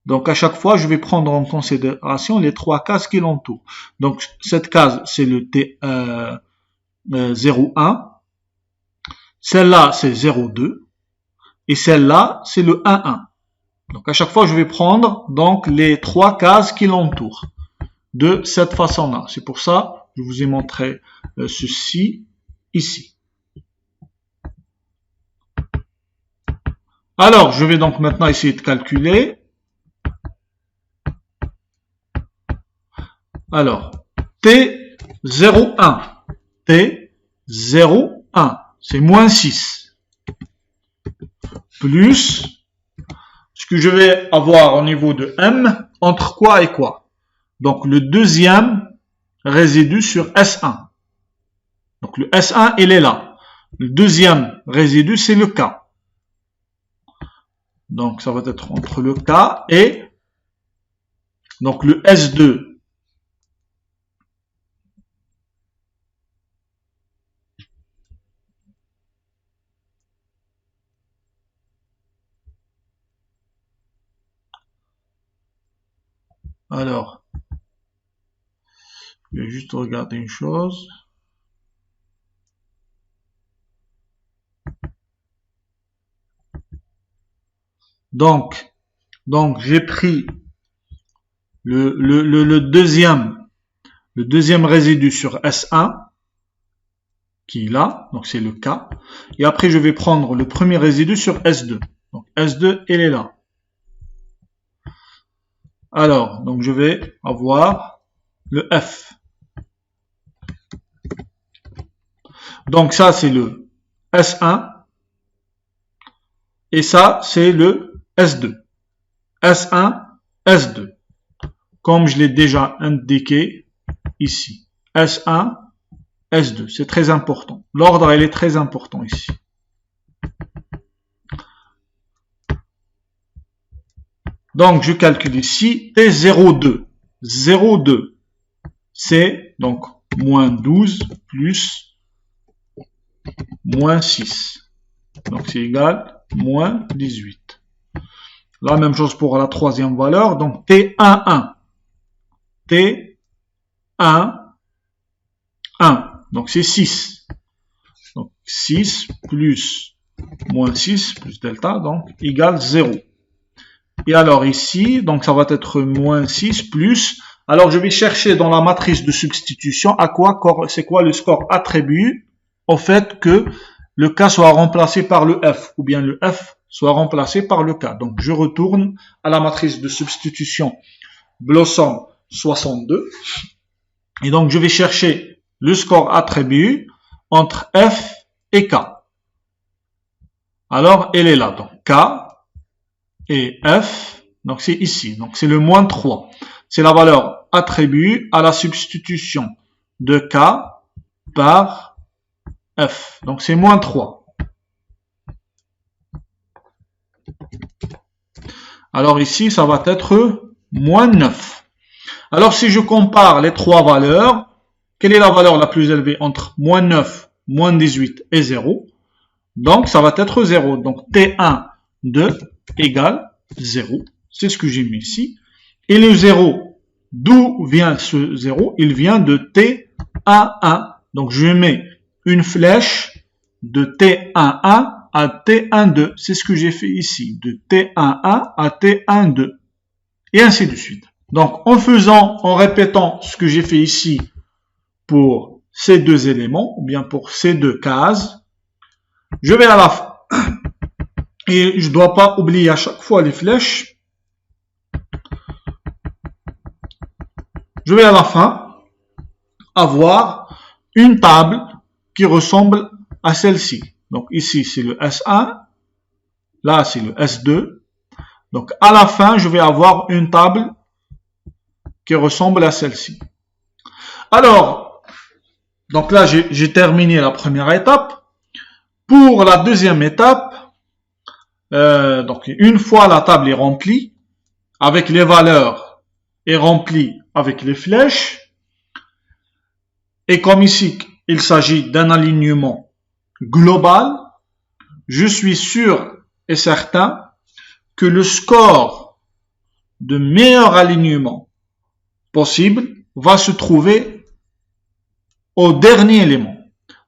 Donc à chaque fois, je vais prendre en considération les trois cases qui l'entourent. Donc cette case, c'est le T01. Celle-là, c'est 0,2. Et celle-là, c'est le 1,1. Donc à chaque fois, je vais prendre donc les trois cases qui l'entourent de cette façon-là. C'est pour ça que je vous ai montré ceci ici. Alors, je vais donc maintenant essayer de calculer. Alors, T01. T01, c'est moins 6. plus ce que je vais avoir au niveau de M entre quoi et quoi. Donc le deuxième résidu sur S1. Donc le S1, il est là. Le deuxième résidu, c'est le K. Donc ça va être entre le K et donc le S2. Alors, je vais juste regarder une chose. Donc j'ai pris le deuxième résidu sur S1 qui est là, donc c'est le K. Et après je vais prendre le premier résidu sur S2. Donc S2, il est là. Alors, donc je vais avoir le F. Donc ça c'est le S1 et ça c'est le S2. S1, S2. Comme je l'ai déjà indiqué ici. S1, S2. C'est très important. L'ordre, il est très important ici. Donc, je calcule ici T02. 0,2. C'est donc moins 12 plus moins 6. Donc, c'est égal moins 18. La même chose pour la troisième valeur. Donc, T11. T1, 1. Donc, c'est 6. Donc, 6 plus moins 6 plus delta, donc, égale 0. Et alors ici, donc ça va être moins 6 plus, alors je vais chercher dans la matrice de substitution à quoi, c'est quoi le score attribué au fait que le K soit remplacé par le F, ou bien le F soit remplacé par le K. Donc je retourne à la matrice de substitution Blossom 62, et donc je vais chercher le score attribué entre F et K. Alors elle est là, donc K et F, donc c'est ici, donc c'est le moins 3. C'est la valeur attribuée à la substitution de K par F. Donc c'est moins 3. Alors ici, ça va être moins 9. Alors si je compare les trois valeurs, quelle est la valeur la plus élevée entre moins 9, moins 18 et 0? Donc ça va être 0. Donc T1 de égale 0. C'est ce que j'ai mis ici. Et le 0, d'où vient ce 0? Il vient de T11. Donc je mets une flèche de T11 à T12. C'est ce que j'ai fait ici. De T11 à T12. Et ainsi de suite. Donc en répétant ce que j'ai fait ici pour ces deux éléments, ou bien pour ces deux cases, je vais à la fin. Et je ne dois pas oublier à chaque fois les flèches. Je vais à la fin avoir une table qui ressemble à celle-ci. Donc ici c'est le S1, là c'est le S2. Donc à la fin je vais avoir une table qui ressemble à celle-ci. Alors, donc là j'ai terminé la première étape. Pour la deuxième étape, donc une fois la table est remplie, avec les valeurs et remplie avec les flèches, et comme ici il s'agit d'un alignement global, je suis sûr et certain que le score de meilleur alignement possible va se trouver au dernier élément.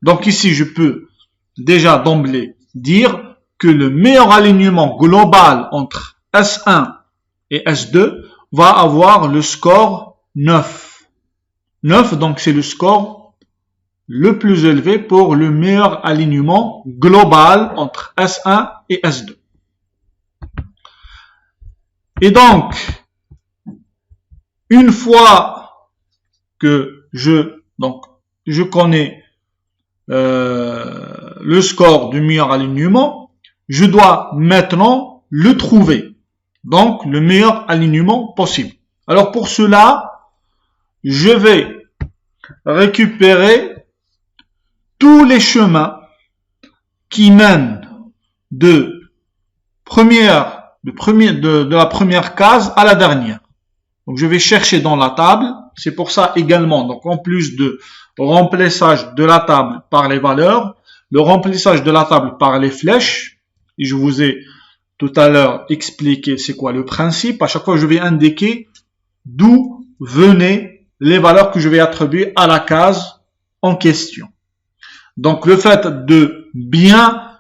Donc ici je peux déjà d'emblée dire que le meilleur alignement global entre S1 et S2 va avoir le score 9. 9, donc c'est le score le plus élevé pour le meilleur alignement global entre S1 et S2. Et donc, une fois que je connais le score du meilleur alignement, je dois maintenant le trouver. Donc, le meilleur alignement possible. Alors, pour cela, je vais récupérer tous les chemins qui mènent de la première case à la dernière. Donc, je vais chercher dans la table. C'est pour ça également, donc en plus de remplissage de la table par les valeurs, le remplissage de la table par les flèches, et je vous ai tout à l'heure expliqué c'est quoi le principe. À chaque fois, je vais indiquer d'où venaient les valeurs que je vais attribuer à la case en question. Donc, le fait de bien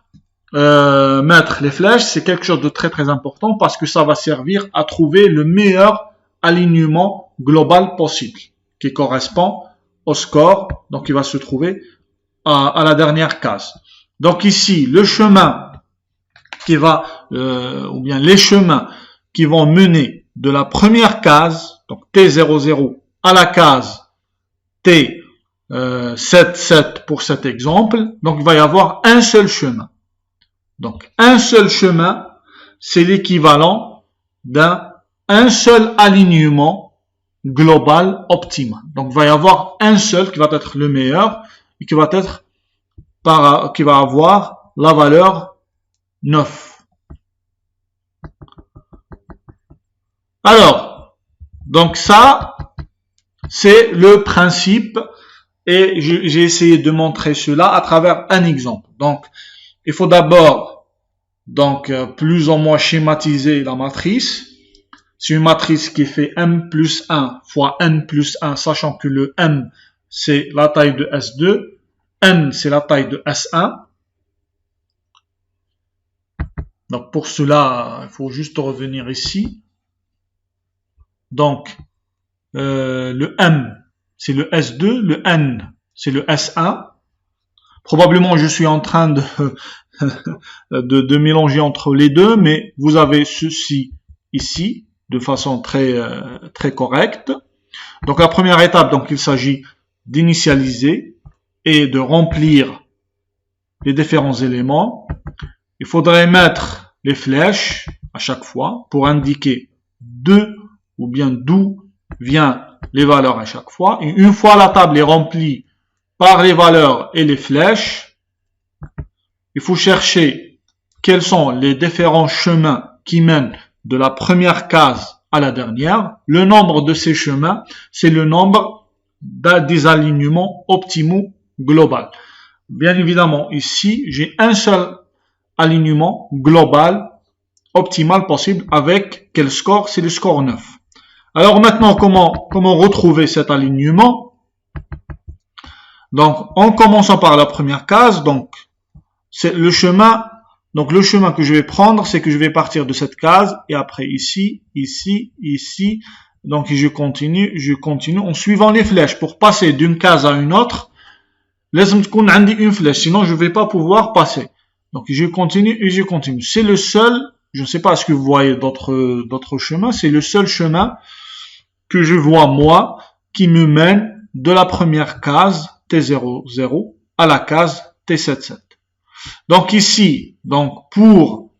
mettre les flèches, c'est quelque chose de très très important parce que ça va servir à trouver le meilleur alignement global possible qui correspond au score, donc il va se trouver à la dernière case. Donc ici, le chemin qui va, ou bien les chemins qui vont mener de la première case, donc T00 à la case T77 pour cet exemple, donc il va y avoir un seul chemin. Donc un seul chemin, c'est l'équivalent d'un seul alignement global optimal. Donc il va y avoir un seul qui va être le meilleur et qui va avoir la valeur 9. Alors, donc ça, c'est le principe et j'ai essayé de montrer cela à travers un exemple. Donc, il faut d'abord plus ou moins schématiser la matrice. C'est une matrice qui fait m plus 1 fois n plus 1, sachant que le m, c'est la taille de S2, n, c'est la taille de S1. Donc, pour cela, il faut juste revenir ici. Donc, le m, c'est le S2, le n, c'est le S1. Probablement, je suis en train de mélanger entre les deux, mais vous avez ceci ici, de façon très correcte. Donc la première étape, donc il s'agit d'initialiser et de remplir les différents éléments. Il faudrait mettre les flèches à chaque fois pour indiquer d'où viennent les valeurs à chaque fois. Et une fois la table est remplie par les valeurs et les flèches, il faut chercher quels sont les différents chemins qui mènent de la première case à la dernière. Le nombre de ces chemins, c'est le nombre des alignements optimaux global. Bien évidemment, ici, j'ai un seul alignement global optimal possible avec quel score? C'est le score 9. Alors maintenant, comment retrouver cet alignement? Donc, en commençant par la première case, donc, c'est le chemin. Donc, le chemin que je vais prendre, c'est que je vais partir de cette case et après ici, ici, ici. Donc, je continue en suivant les flèches. Pour passer d'une case à une autre, laisse-moi une flèche, sinon je ne vais pas pouvoir passer. Donc, je continue et je continue. C'est le seul, je ne sais pas ce que vous voyez d'autres chemins, c'est le seul chemin que je vois moi qui me mène de la première case T00 à la case T77. Donc ici, pour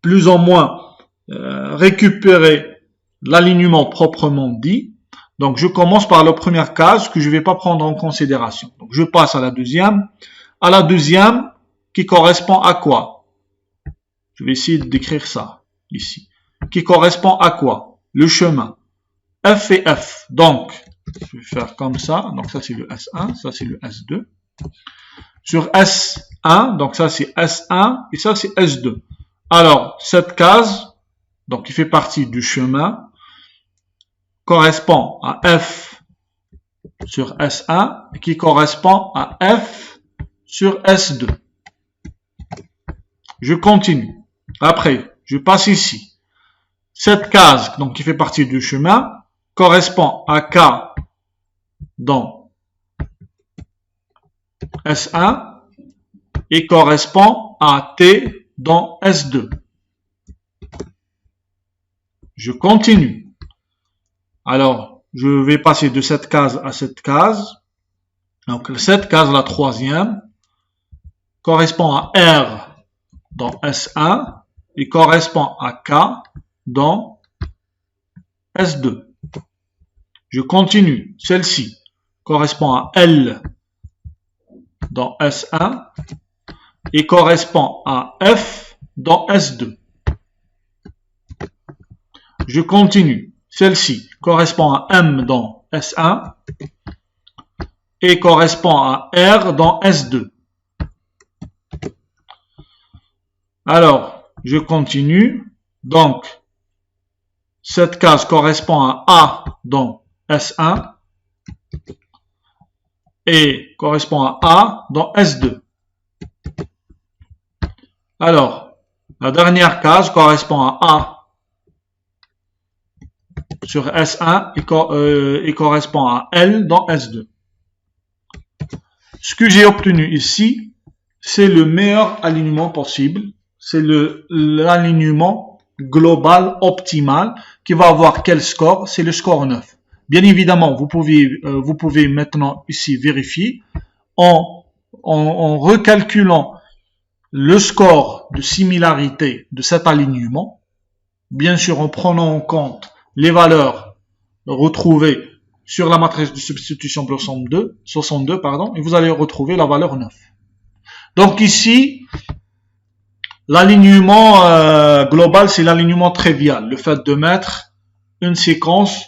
plus ou moins récupérer l'alignement proprement dit, donc je commence par la première case que je ne vais pas prendre en considération. Donc je passe à la deuxième qui correspond à quoi? Je vais essayer d'écrire ça ici. Qui correspond à quoi? Le chemin F et F. Donc je vais faire comme ça. Donc ça c'est le S1, ça c'est le S2. Sur S1, donc ça c'est S1 et ça c'est S2. Alors cette case, donc qui fait partie du chemin, correspond à F sur S1 et qui correspond à F sur S2. Je continue. Après, je passe ici. Cette case, donc qui fait partie du chemin, correspond à K dans S1 et correspond à T dans S2. Je continue. Alors, je vais passer de cette case à cette case. Donc, cette case, la troisième, correspond à R dans S1 et correspond à K dans S2. Je continue. Celle-ci correspond à L dans S1 et correspond à F dans S2. Je continue. Celle-ci correspond à M dans S1 et correspond à R dans S2. Alors, je continue. Donc, cette case correspond à A dans S1 et correspond à A dans S2. Alors, la dernière case correspond à A sur S1 et correspond à L dans S2. Ce que j'ai obtenu ici, c'est le meilleur alignement possible. C'est l'alignement global optimal qui va avoir quel score? C'est le score 9. Bien évidemment, vous pouvez maintenant ici vérifier en recalculant le score de similarité de cet alignement, bien sûr en prenant en compte les valeurs retrouvées sur la matrice de substitution 62, et vous allez retrouver la valeur 9. Donc ici, l'alignement global, c'est l'alignement trivial, le fait de mettre une séquence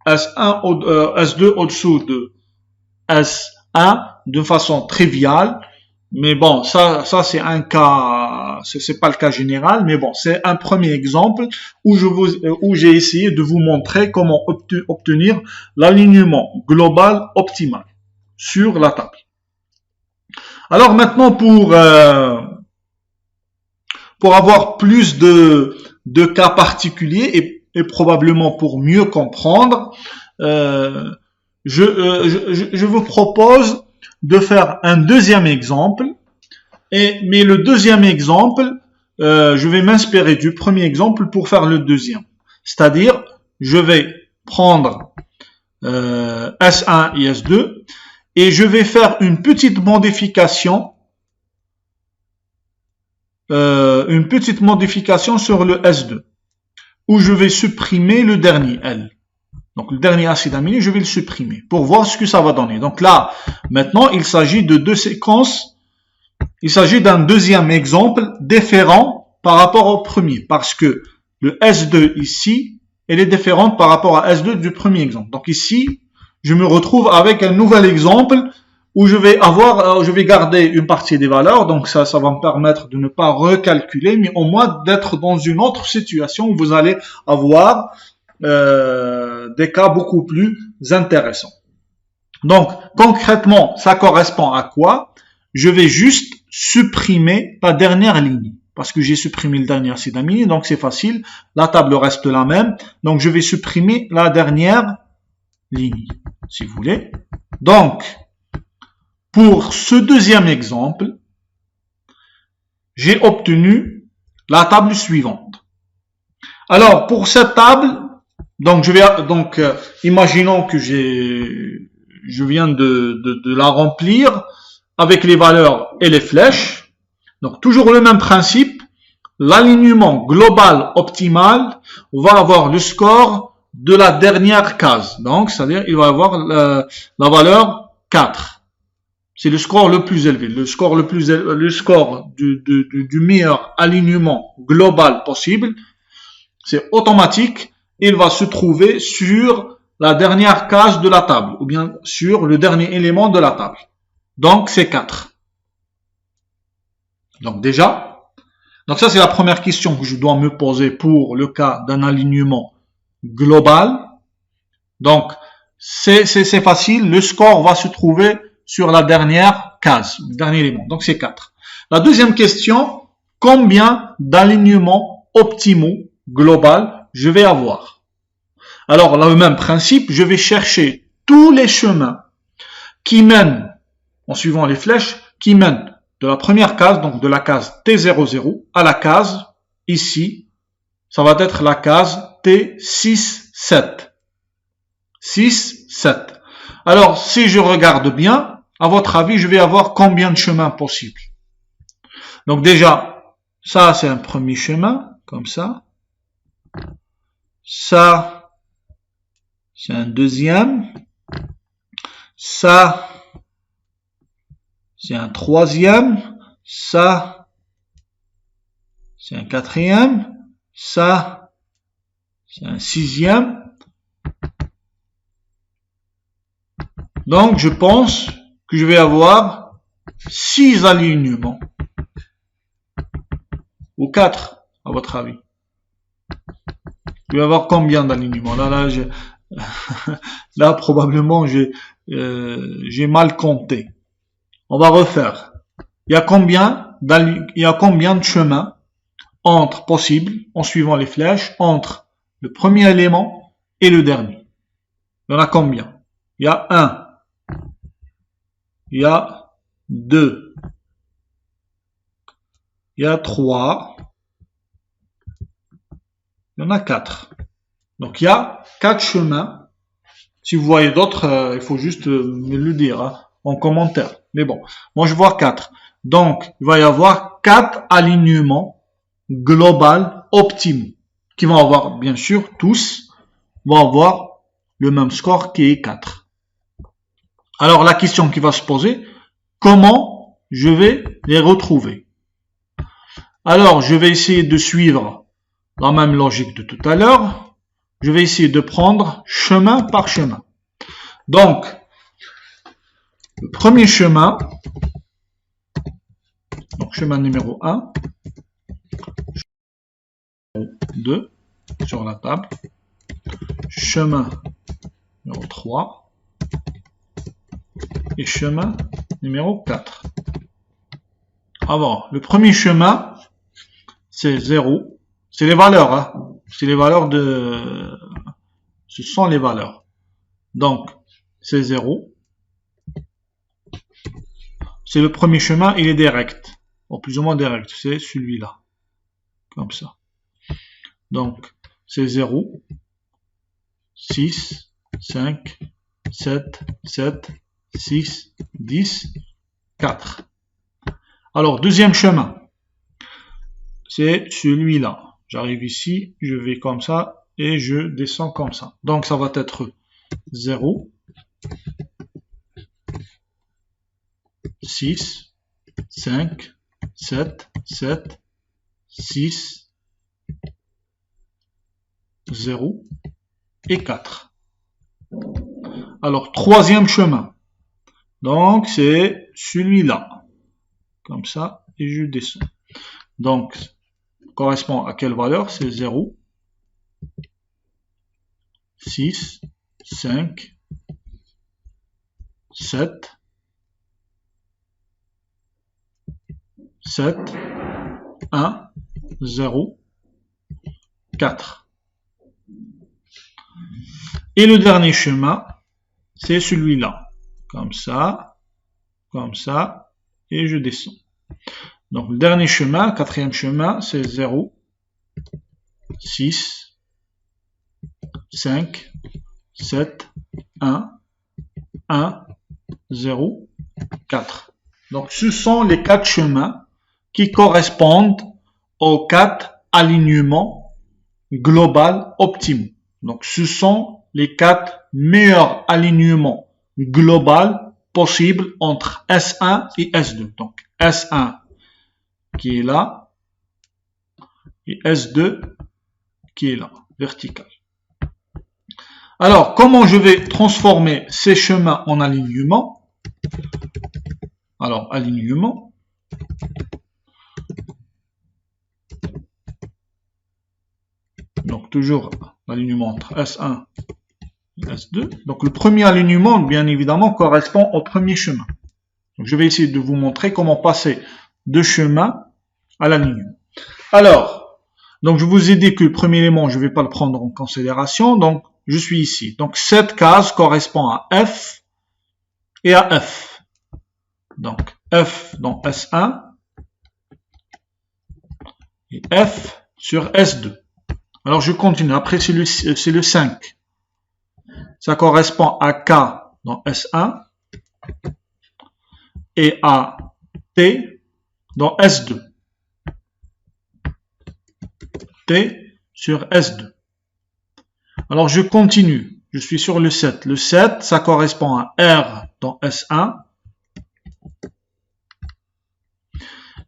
S2 au-dessous de S1 de façon triviale. Mais bon, ça c'est un cas, c'est pas le cas général, mais bon, c'est un premier exemple où j'ai essayé de vous montrer comment obtenir l'alignement global optimal sur la table. Alors maintenant, pour avoir plus de cas particuliers et probablement pour mieux comprendre, je vous propose de faire un deuxième exemple, mais le deuxième exemple, je vais m'inspirer du premier exemple pour faire le deuxième. C'est-à-dire, je vais prendre S1 et S2 et je vais faire une petite modification sur le S2 où je vais supprimer le dernier L. Donc le dernier acide aminé, je vais le supprimer pour voir ce que ça va donner. Donc là, maintenant, il s'agit de deux séquences. Il s'agit d'un deuxième exemple différent par rapport au premier, parce que le S2 ici, elle est différente par rapport à S2 du premier exemple. Donc ici, je me retrouve avec un nouvel exemple où je vais garder une partie des valeurs. Donc ça va me permettre de ne pas recalculer, mais au moins d'être dans une autre situation où vous allez avoir des cas beaucoup plus intéressants. Donc, concrètement, ça correspond à quoi? Je vais juste supprimer la dernière ligne. Parce que j'ai supprimé le dernier acide aminé, donc c'est facile. La table reste la même. Donc, je vais supprimer la dernière ligne, si vous voulez. Donc, pour ce deuxième exemple, j'ai obtenu la table suivante. Alors, pour cette table, imaginons que je viens de la remplir avec les valeurs et les flèches. Donc, toujours le même principe. L'alignement global optimal va avoir le score de la dernière case. Donc, c'est-à-dire, il va avoir la valeur 4. C'est le score le plus élevé. Le score du meilleur alignement global possible. C'est automatique. Il va se trouver sur la dernière case de la table, ou bien sur le dernier élément de la table. Donc, c'est 4. Donc, ça c'est la première question que je dois me poser pour le cas d'un alignement global. Donc, c'est facile, le score va se trouver sur la dernière case, le dernier élément. Donc, c'est 4. La deuxième question, combien d'alignements optimaux global je vais avoir? Alors, là, le même principe, je vais chercher tous les chemins qui mènent, en suivant les flèches, qui mènent de la première case, donc de la case T00, à la case, ici, ça va être la case T67. 6, 7. Alors, si je regarde bien, à votre avis, je vais avoir combien de chemins possibles? Donc déjà, ça c'est un premier chemin, comme ça. Ça, c'est un deuxième. Ça, c'est un troisième. Ça, c'est un quatrième. Ça, c'est un sixième. Donc, je pense que je vais avoir 6 alignements. Ou 4, à votre avis. Je vais avoir combien d'alignements? Là, probablement, j'ai mal compté. On va refaire. Il y a combien de chemins possibles, en suivant les flèches, entre le premier élément et le dernier? Il y en a combien? Il y a 1. Il y a 2. Il y a 3. Il y en a 4. Donc, il y a 4 chemins. Si vous voyez d'autres, il faut juste me le dire en commentaire. Mais bon, moi je vois 4. Donc, il va y avoir 4 alignements global optimaux qui vont avoir, bien sûr, tous vont avoir le même score qui est 4. Alors, la question qui va se poser, comment je vais les retrouver? Alors, je vais essayer de suivre la même logique de tout à l'heure. Je vais essayer de prendre chemin par chemin. Donc, le premier chemin, donc chemin numéro 1, 2 sur la table, chemin numéro 3 et chemin numéro 4. Alors, le premier chemin, c'est 0. C'est les valeurs, c'est les valeurs ce sont les valeurs. Donc, c'est 0. C'est le premier chemin, il est direct. Ou plus ou moins direct, c'est celui-là. Comme ça. Donc, c'est 0, 6, 5, 7, 7, 6, 10, 4. Alors, deuxième chemin, c'est celui-là. J'arrive ici, je vais comme ça, et je descends comme ça. Donc, ça va être 0, 6, 5, 7, 7, 6, 0 et 4. Alors, troisième chemin. Donc, c'est celui-là. Comme ça, et je descends. Donc, correspond à quelle valeur? C'est 0, 6, 5, 7, 7, 1, 0, 4. Et le dernier chemin, c'est celui-là. Comme ça, et je descends. Donc, le dernier chemin, quatrième chemin, c'est 0, 6, 5, 7, 1, 0, 4. Donc, ce sont les 4 chemins qui correspondent aux 4 alignements global optimaux. Donc, ce sont les 4 meilleurs alignements global possibles entre S1 et S2. Donc, S1 qui est là et S2 qui est là, vertical. Alors, comment je vais transformer ces chemins en alignement? Alors, alignement. Donc, toujours l'alignement entre S1 et S2. Donc, le premier alignement, bien évidemment, correspond au premier chemin. Donc, je vais essayer de vous montrer comment passer de chemin à l'alignement. Alors, donc je vous ai dit que le premier élément, je ne vais pas le prendre en considération. Donc, je suis ici. Donc, cette case correspond à F et à F. Donc, F dans S1 et F sur S2. Alors, je continue. Après, c'est le 5. Ça correspond à K dans S1 et à T dans S2. T sur S2. Alors je continue, je suis sur le 7. Le 7, ça correspond à R dans S1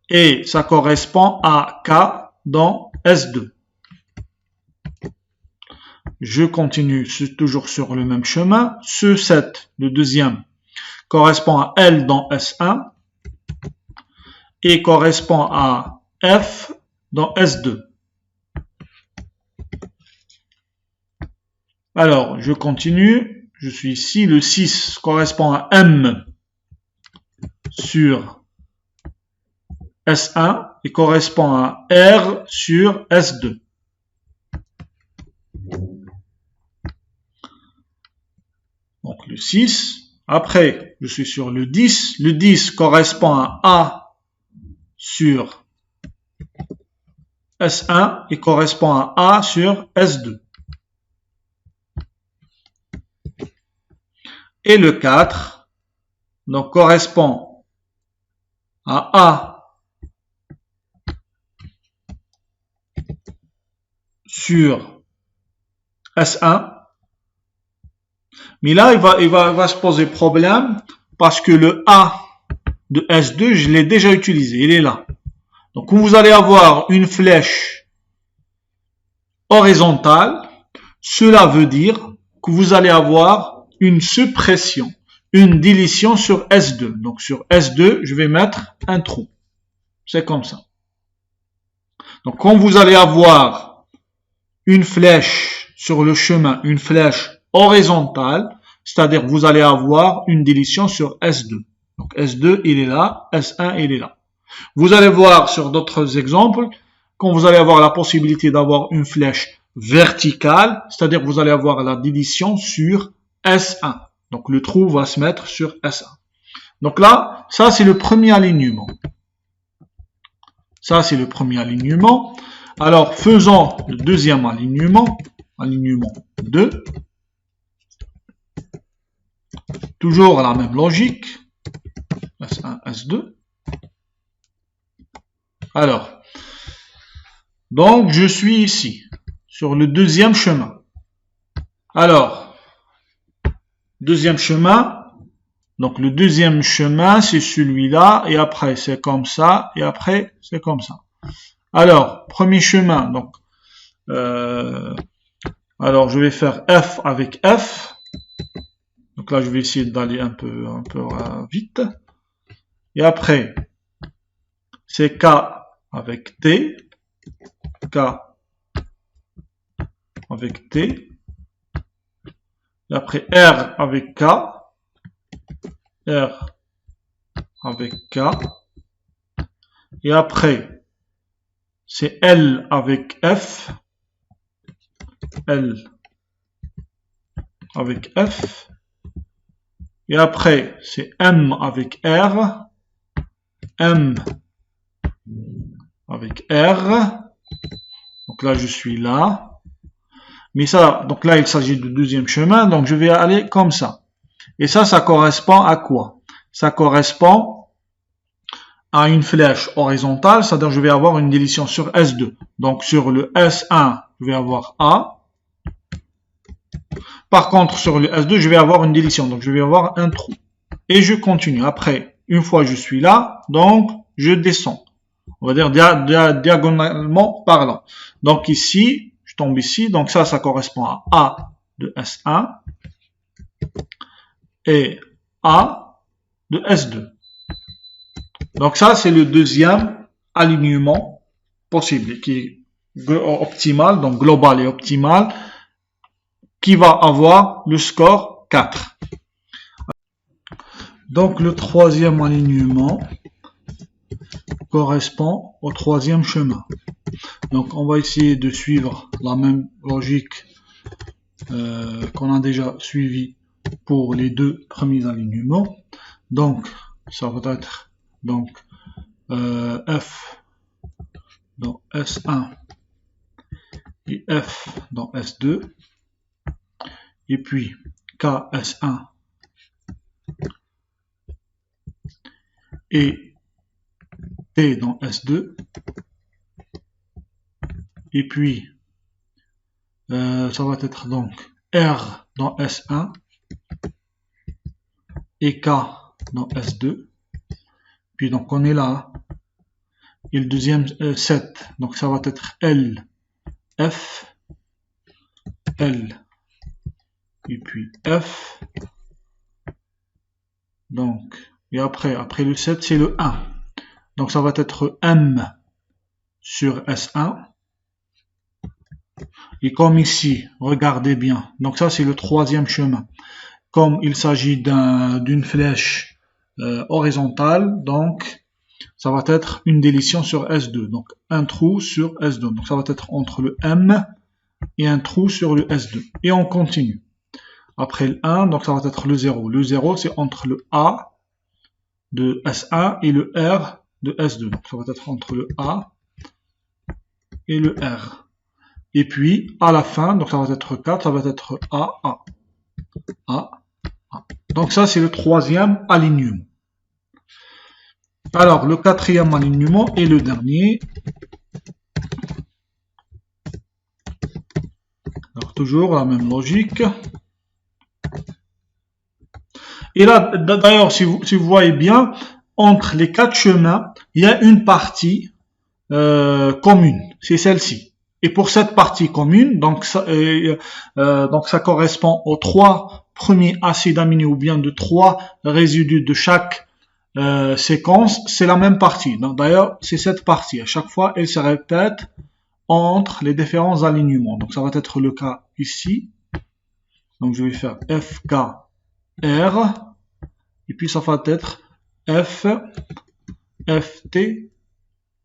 et ça correspond à K dans S2. Je continue toujours sur le même chemin. Ce 7, le deuxième, correspond à L dans S1 et correspond à F dans S2. Alors, je continue. Je suis ici. Le 6 correspond à M sur S1 et correspond à R sur S2. Donc, le 6. Après, je suis sur le 10. Le 10 correspond à A sur S1 et correspond à A sur S2. Et le 4 donc, correspond à A sur S1. Mais là, il va se poser problème parce que le A de S2, je l'ai déjà utilisé. Il est là. Donc, vous allez avoir une flèche horizontale, cela veut dire que vous allez avoir une suppression, une délétion sur S2. Donc, sur S2, je vais mettre un trou. C'est comme ça. Donc, quand vous allez avoir une flèche sur le chemin, une flèche horizontale, c'est-à-dire vous allez avoir une délétion sur S2. Donc, S2, il est là, S1, il est là. Vous allez voir sur d'autres exemples, quand vous allez avoir la possibilité d'avoir une flèche verticale, c'est-à-dire vous allez avoir la délétion sur S1. Donc, le trou va se mettre sur S1. Donc là, ça c'est le premier alignement. Ça c'est le premier alignement. Alors, faisons le deuxième alignement, alignement 2. Toujours la même logique, S1, S2. Alors, donc je suis ici, sur le deuxième chemin. Alors, deuxième chemin, donc le deuxième chemin c'est celui-là, et après c'est comme ça, et après c'est comme ça. Alors, premier chemin, donc, alors je vais faire F avec F. Donc là, je vais essayer d'aller un peu vite. Et après, c'est K avec T. K avec T. Et après, R avec K. R avec K. Et après, c'est L avec F. L avec F. Et après, c'est M avec R. M avec R. Donc là, je suis là. Mais ça, donc là, il s'agit du deuxième chemin. Donc, je vais aller comme ça. Et ça correspond à quoi? Ça correspond à une flèche horizontale, c'est-à-dire je vais avoir une délétion sur S2. Donc, sur le S1, je vais avoir A. Par contre, sur le S2, je vais avoir une délétion. Donc, je vais avoir un trou. Et je continue. Après, une fois je suis là, donc je descends. On va dire diagonalement parlant. Donc ici, je tombe ici. Donc ça correspond à A de S1 et A de S2. Donc ça, c'est le deuxième alignement possible, qui est optimal, donc global et optimal, qui va avoir le score 4. Donc le troisième alignement correspond au troisième chemin. Donc on va essayer de suivre la même logique qu'on a déjà suivi pour les deux premiers alignements. Donc ça va être donc F dans S1 et F dans S2, et puis K S1 et T dans S2, et puis ça va être donc R dans S1 et K dans S2. Puis donc on est là. Et le deuxième 7. Donc ça va être L, F, L. Et puis F. Donc, et après le 7, c'est le 1. Donc ça va être M sur S1. Et comme ici, regardez bien. Donc ça, c'est le troisième chemin. Comme il s'agit d'une flèche horizontale, donc ça va être une délition sur S2. Donc un trou sur S2. Donc ça va être entre le M et un trou sur le S2. Et on continue. Après le 1, donc ça va être le 0. Le 0, c'est entre le A de S1 et le R de S2. Donc ça va être entre le A et le R. Et puis, à la fin, donc ça va être 4, ça va être A, A. A, A. Donc ça, c'est le troisième alignement. Alors, le quatrième alignement est le dernier. Alors, toujours la même logique. Et là, d'ailleurs, si vous voyez bien, entre les 4 chemins, il y a une partie commune. C'est celle-ci. Et pour cette partie commune, donc ça correspond aux 3 premiers acides aminés ou bien de 3 résidus de chaque séquence, c'est la même partie. D'ailleurs, c'est cette partie. À chaque fois, elle se répète entre les différents alignements. Donc ça va être le cas ici. Donc je vais faire FK, R. Et puis ça va être F, FT,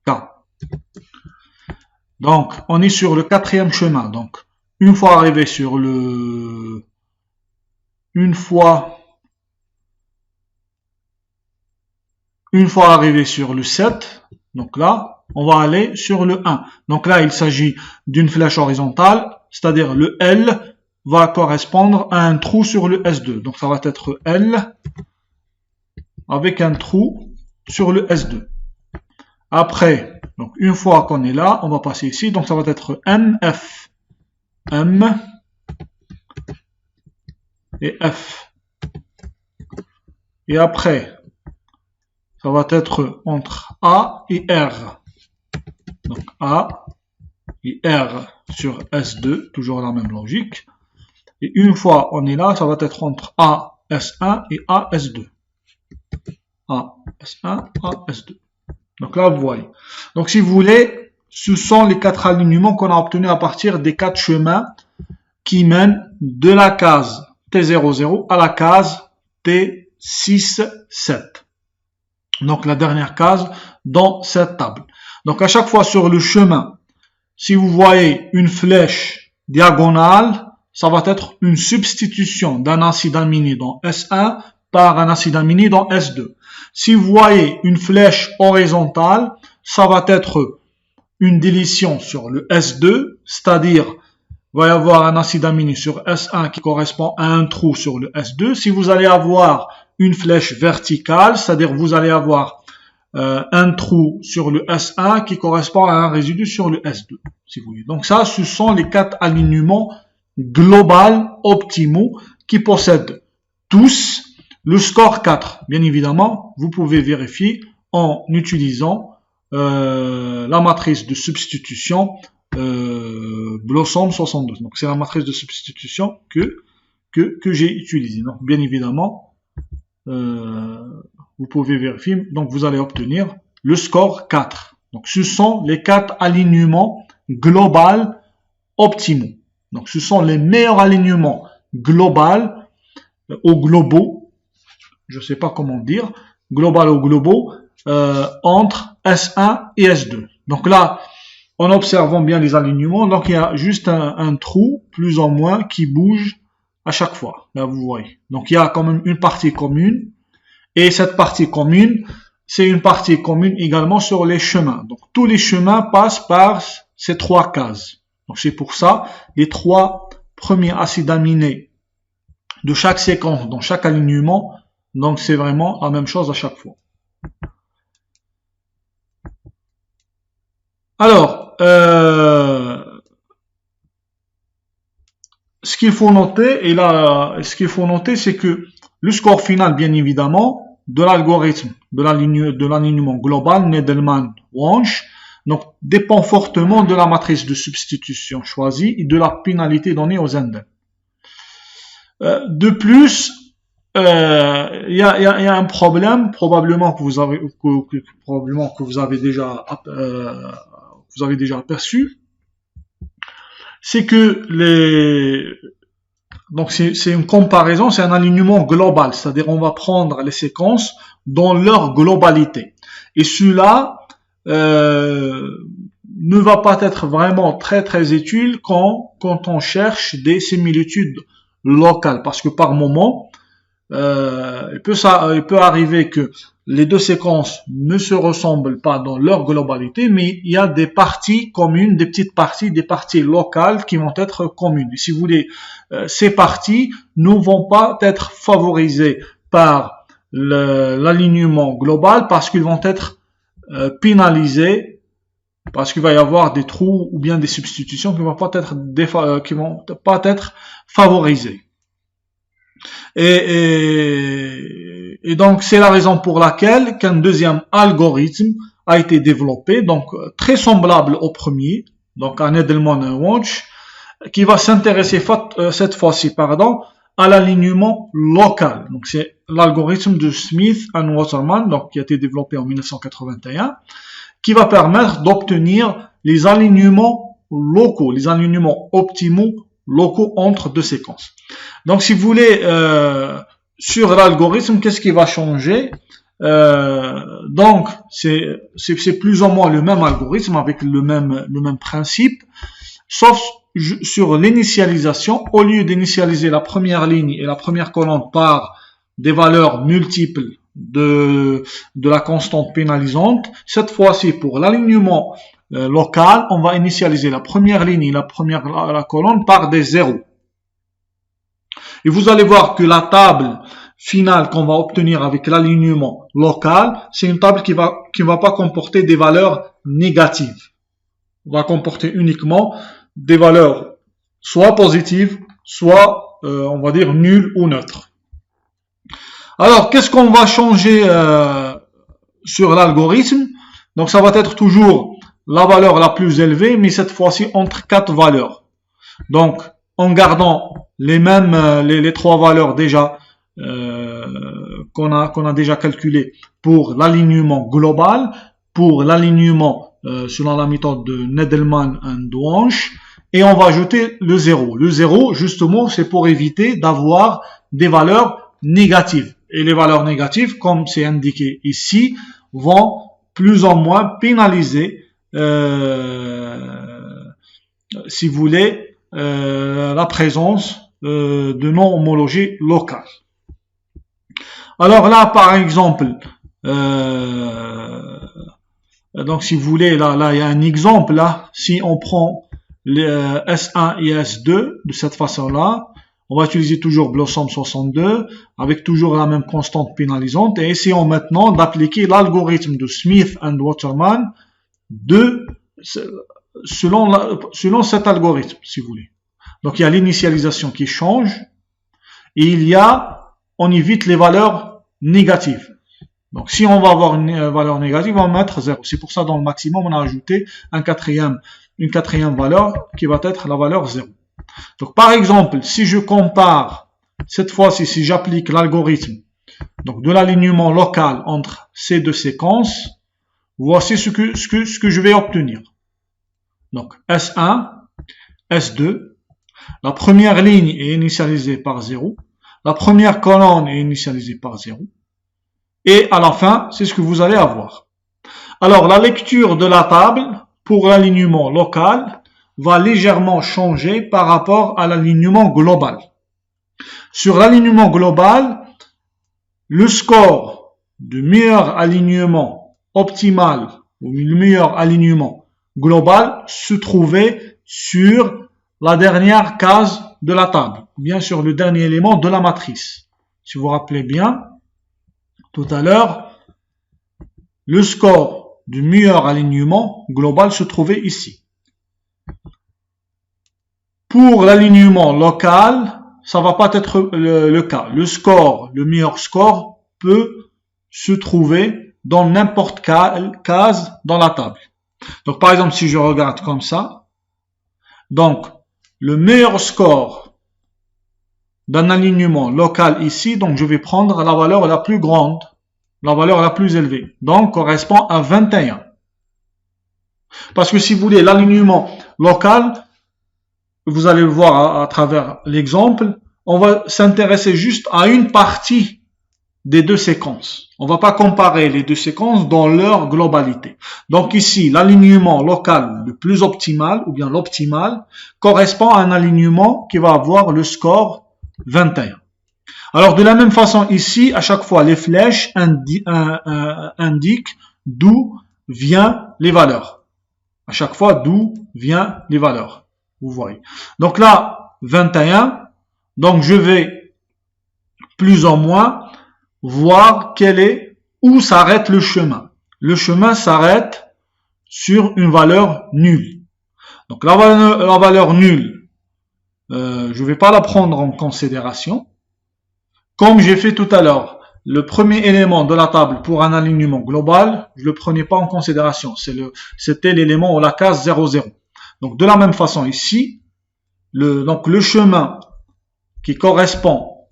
K. Donc, on est sur le quatrième chemin. Donc, une fois arrivé sur le... Une fois arrivé sur le 7, donc là, on va aller sur le 1. Donc là, il s'agit d'une flèche horizontale, c'est-à-dire le L va correspondre à un trou sur le S2. Donc ça va être L avec un trou sur le S2. Après, donc une fois qu'on est là, on va passer ici, donc ça va être MF. M et F. Et après, ça va être entre A et R. Donc A et R sur S2, toujours la même logique. Et une fois on est là, ça va être entre A, S1 et A, S2. A, S1, A, S2. Donc là, vous voyez. Donc si vous voulez, ce sont les 4 alignements qu'on a obtenus à partir des 4 chemins qui mènent de la case T00 à la case T67. Donc la dernière case dans cette table. Donc à chaque fois sur le chemin, si vous voyez une flèche diagonale, ça va être une substitution d'un acide aminé dans S1 par un acide aminé dans S2. Si vous voyez une flèche horizontale, ça va être une délition sur le S2, c'est-à-dire il va y avoir un acide aminé sur S1 qui correspond à un trou sur le S2. Si vous allez avoir une flèche verticale, c'est-à-dire vous allez avoir un trou sur le S1 qui correspond à un résidu sur le S2. Si vous voulez. Donc ça, ce sont les 4 alignements globaux optimaux qui possèdent tous le score 4. Bien évidemment, vous pouvez vérifier en utilisant la matrice de substitution Blossom 62. Donc c'est la matrice de substitution que j'ai utilisée. Donc bien évidemment, vous pouvez vérifier. Donc vous allez obtenir le score 4. Donc ce sont les 4 alignements globaux optimaux. Donc ce sont les meilleurs alignements globaux ou globaux, je ne sais pas comment dire, global ou globaux, entre S1 et S2. Donc là, en observant bien les alignements, donc il y a juste un trou, plus ou moins, qui bouge à chaque fois. Là, vous voyez. Donc il y a quand même une partie commune, et cette partie commune, c'est une partie commune également sur les chemins. Donc tous les chemins passent par ces 3 cases. Donc c'est pour ça, les 3 premiers acides aminés de chaque séquence, dans chaque alignement, donc c'est vraiment la même chose à chaque fois. Alors, ce qu'il faut noter, c'est que le score final, bien évidemment, de l'algorithme, de l'alignement global, Needleman-Wunsch, donc, dépend fortement de la matrice de substitution choisie et de la pénalité donnée aux indemnes. De plus, il y a un problème, probablement que vous avez déjà aperçu, c'est que donc c'est une comparaison, c'est un alignement global, c'est-à-dire on va prendre les séquences dans leur globalité. Et celui-là ne va pas être vraiment très utile quand on cherche des similitudes locales, parce que par moment il peut arriver que les deux séquences ne se ressemblent pas dans leur globalité, mais il y a des parties communes, des petites parties, des parties locales qui vont être communes. Et si vous voulez, ces parties ne vont pas être favorisées par l'alignement global parce qu'ils vont être pénalisés, parce qu'il va y avoir des trous ou bien des substitutions qui vont pas être favorisées. Et donc c'est la raison pour laquelle qu'un deuxième algorithme a été développé, donc très semblable au premier, donc un Needleman-Wunsch, qui va s'intéresser cette fois-ci, à l'alignement local. Donc c'est l'algorithme de Smith and Waterman, donc qui a été développé en 1981, qui va permettre d'obtenir les alignements locaux, les alignements optimaux locaux entre deux séquences. Donc si vous voulez, sur l'algorithme, qu'est-ce qui va changer? Donc c'est plus ou moins le même algorithme avec le même principe, sauf sur l'initialisation. Au lieu d'initialiser la première ligne et la première colonne par des valeurs multiples de la constante pénalisante, cette fois-ci pour l'alignement local, on va initialiser la première ligne et la colonne par des zéros. Et vous allez voir que la table finale qu'on va obtenir avec l'alignement local, c'est une table qui va pas comporter des valeurs négatives. On va comporter uniquement des valeurs soit positives, soit on va dire nulles ou neutres. Alors, qu'est-ce qu'on va changer sur l'algorithme? Donc, ça va être toujours la valeur la plus élevée, mais cette fois-ci entre 4 valeurs. Donc, en gardant les mêmes, les 3 valeurs déjà qu'on a déjà calculées pour l'alignement global, pour l'alignement selon la méthode de Needleman and Wunsch, et on va ajouter le 0. Le 0, justement, c'est pour éviter d'avoir des valeurs négatives. Et les valeurs négatives, comme c'est indiqué ici, vont plus ou moins pénaliser, si vous voulez, la présence de non-homologie locale. Alors là, par exemple, donc si vous voulez, là il y a un exemple, là, si on prend les S1 et S2 de cette façon-là, on va utiliser toujours Blossom 62 avec toujours la même constante pénalisante et essayons maintenant d'appliquer l'algorithme de Smith and Waterman selon cet algorithme, si vous voulez. Donc il y a l'initialisation qui change et on évite les valeurs négatives. Donc si on va avoir une valeur négative, on va mettre 0. C'est pour ça dans le maximum, on a ajouté une quatrième valeur qui va être la valeur 0. Donc par exemple, si je compare, cette fois-ci, si j'applique l'algorithme donc de l'alignement local entre ces deux séquences, voici ce que je vais obtenir. Donc S1, S2, la première ligne est initialisée par 0, la première colonne est initialisée par 0, et à la fin, c'est ce que vous allez avoir. Alors la lecture de la table pour l'alignement local va légèrement changer par rapport à l'alignement global. Sur l'alignement global, le score du meilleur alignement optimal ou le meilleur alignement global se trouvait sur la dernière case de la table, bien sûr le dernier élément de la matrice. Si vous vous rappelez bien, tout à l'heure, le score du meilleur alignement global se trouvait ici. Pour l'alignement local, ça va pas être le cas. Le score, le meilleur score peut se trouver dans n'importe quelle case dans la table. Donc par exemple, si je regarde comme ça, donc le meilleur score d'un alignement local ici, donc je vais prendre la valeur la plus grande, la valeur la plus élevée, donc correspond à 21. Parce que si vous voulez l'alignement local, vous allez le voir à travers l'exemple, on va s'intéresser juste à une partie des deux séquences. On ne va pas comparer les deux séquences dans leur globalité. Donc ici, l'alignement local le plus optimal, ou bien l'optimal, correspond à un alignement qui va avoir le score 21. Alors de la même façon ici, à chaque fois, les flèches indiquent d'où viennent les valeurs. À chaque fois, d'où viennent les valeurs. Vous voyez. Donc là, 21. Donc je vais plus ou moins voir où s'arrête le chemin. Le chemin s'arrête sur une valeur nulle. Donc la valeur nulle, je ne vais pas la prendre en considération. Comme j'ai fait tout à l'heure, le premier élément de la table pour un alignement global, je ne le prenais pas en considération. C'était l'élément ou la case 00. Donc de la même façon ici, donc le chemin qui correspond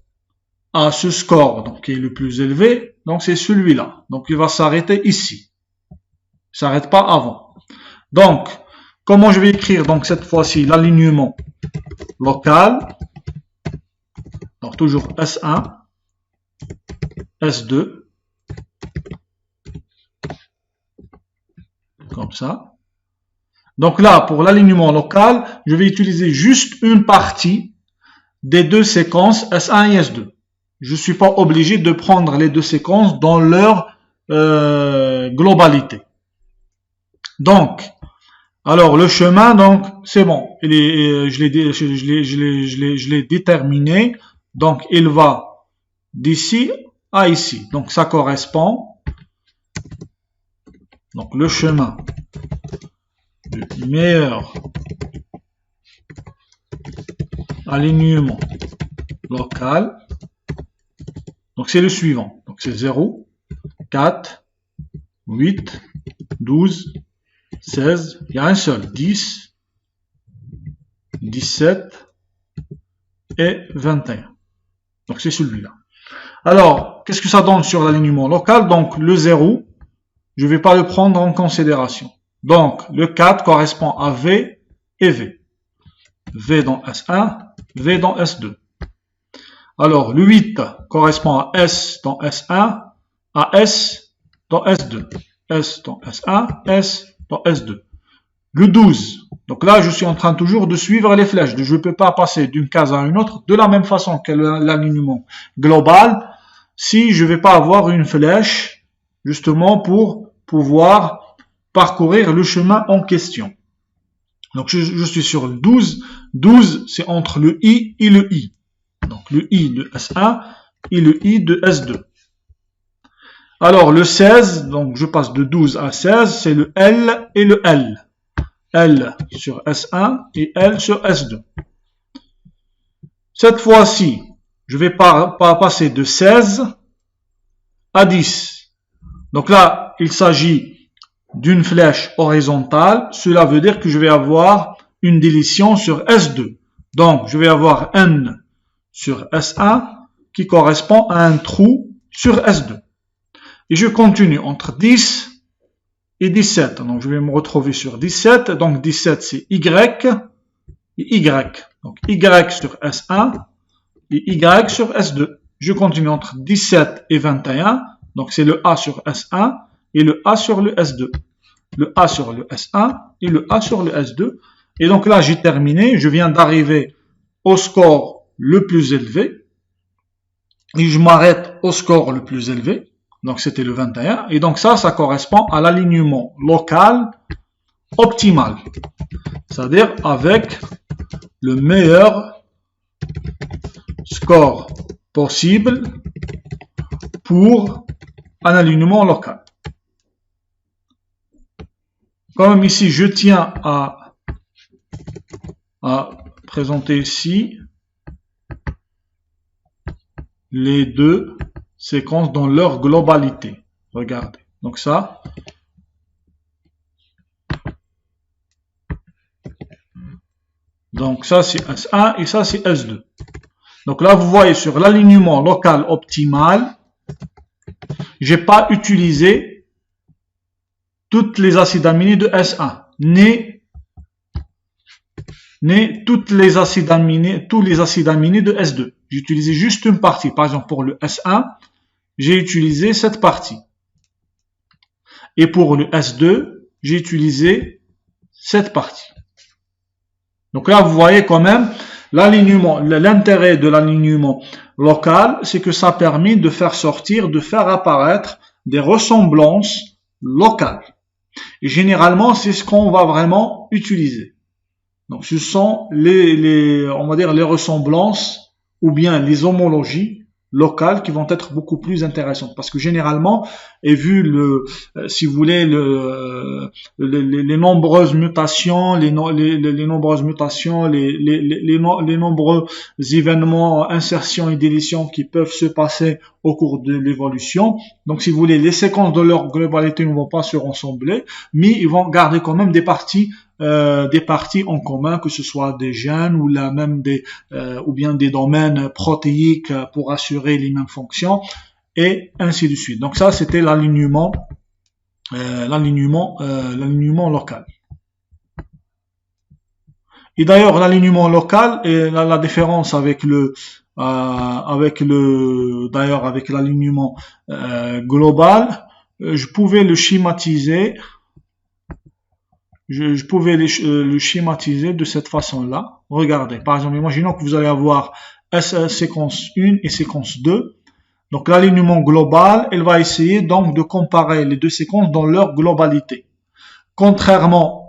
à ce score, donc qui est le plus élevé, donc c'est celui-là. Donc il va s'arrêter ici. Il ne s'arrête pas avant. Donc, comment je vais écrire donc cette fois-ci l'alignement local? Donc toujours S1, S2, comme ça. Donc là, pour l'alignement local, je vais utiliser juste une partie des deux séquences S1 et S2. Je ne suis pas obligé de prendre les deux séquences dans leur globalité. Donc, alors le chemin, donc c'est bon, je l'ai déterminé. Donc il va d'ici à ici. Donc ça correspond. Donc le chemin du meilleur alignement local. Donc c'est le suivant. Donc c'est 0, 4, 8, 12, 16, il y a un seul, 10, 17 et 21. Donc c'est celui-là. Alors, qu'est-ce que ça donne sur l'alignement local? Donc le 0, je ne vais pas le prendre en considération. Donc le 4 correspond à V et V. V dans S1, V dans S2. Alors le 8 correspond à S dans S1, à S dans S2. S dans S1, S dans S2. Le 12, donc là je suis en train toujours de suivre les flèches. Je ne peux pas passer d'une case à une autre de la même façon que l'alignement global si je ne vais pas avoir une flèche justement pour pouvoir parcourir le chemin en question. Donc je suis sur le 12. 12 c'est entre le I et le I. Donc le I de S1 et le I de S2. Alors le 16, donc je passe de 12 à 16, c'est le L et le L. L sur S1 et L sur S2. Cette fois-ci, je vais pas passer de 16 à 10. Donc là, il s'agit d'une flèche horizontale. Cela veut dire que je vais avoir une délition sur S2. Donc, je vais avoir N sur S1 qui correspond à un trou sur S2. Et je continue entre 10 et 17. Donc, je vais me retrouver sur 17. Donc, 17, c'est Y et Y. Donc, Y sur S1 et Y sur S2. Je continue entre 17 et 21. Donc, c'est le A sur S1 et le A sur le S2. Le A sur le S1 et le A sur le S2. Et donc là, j'ai terminé. Je viens d'arriver au score le plus élevé. Et je m'arrête au score le plus élevé. Donc, c'était le 21. Et donc, ça correspond à l'alignement local optimal. C'est-à-dire avec le meilleur score possible pour un alignement local. Quand même ici, je tiens à présenter ici les deux séquences dans leur globalité. Regardez. Donc ça. Donc ça c'est S1 et ça c'est S2. Donc là vous voyez sur l'alignement local optimal, j'ai pas utilisé toutes les acides aminés de S1, ni toutes les acides aminés, tous les acides aminés de S2. J'ai utilisé juste une partie. Par exemple pour le S1, j'ai utilisé cette partie. Et pour le S2, j'ai utilisé cette partie. Donc là, vous voyez quand même l'alignement, l'intérêt de l'alignement local, c'est que ça permet de faire sortir, de faire apparaître des ressemblances locales. Et généralement, c'est ce qu'on va vraiment utiliser. Donc, ce sont on va dire les ressemblances ou bien les homologies locales qui vont être beaucoup plus intéressantes, parce que généralement, et vu si vous voulez les nombreuses mutations, les nombreuses mutations, les nombreux événements, insertions et délétions qui peuvent se passer au cours de l'évolution. Donc, si vous voulez, les séquences de leur globalité ne vont pas se ressembler, mais ils vont garder quand même des parties en commun, que ce soit des gènes ou ou bien des domaines protéiques pour assurer les mêmes fonctions, et ainsi de suite. Donc ça, c'était l'alignement local. Et d'ailleurs, l'alignement local et la différence avec avec l'alignement global, je pouvais le schématiser. Je pouvais le schématiser de cette façon-là. Regardez, par exemple, imaginons que vous allez avoir séquence 1 et séquence 2. Donc l'alignement global, elle va essayer donc de comparer les deux séquences dans leur globalité. Contrairement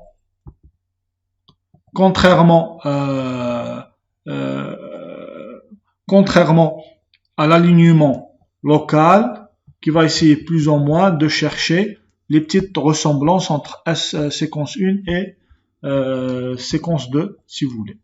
à l'alignement local, qui va essayer plus ou moins de chercher les petites ressemblances entre séquence 1 et séquence 2, si vous voulez.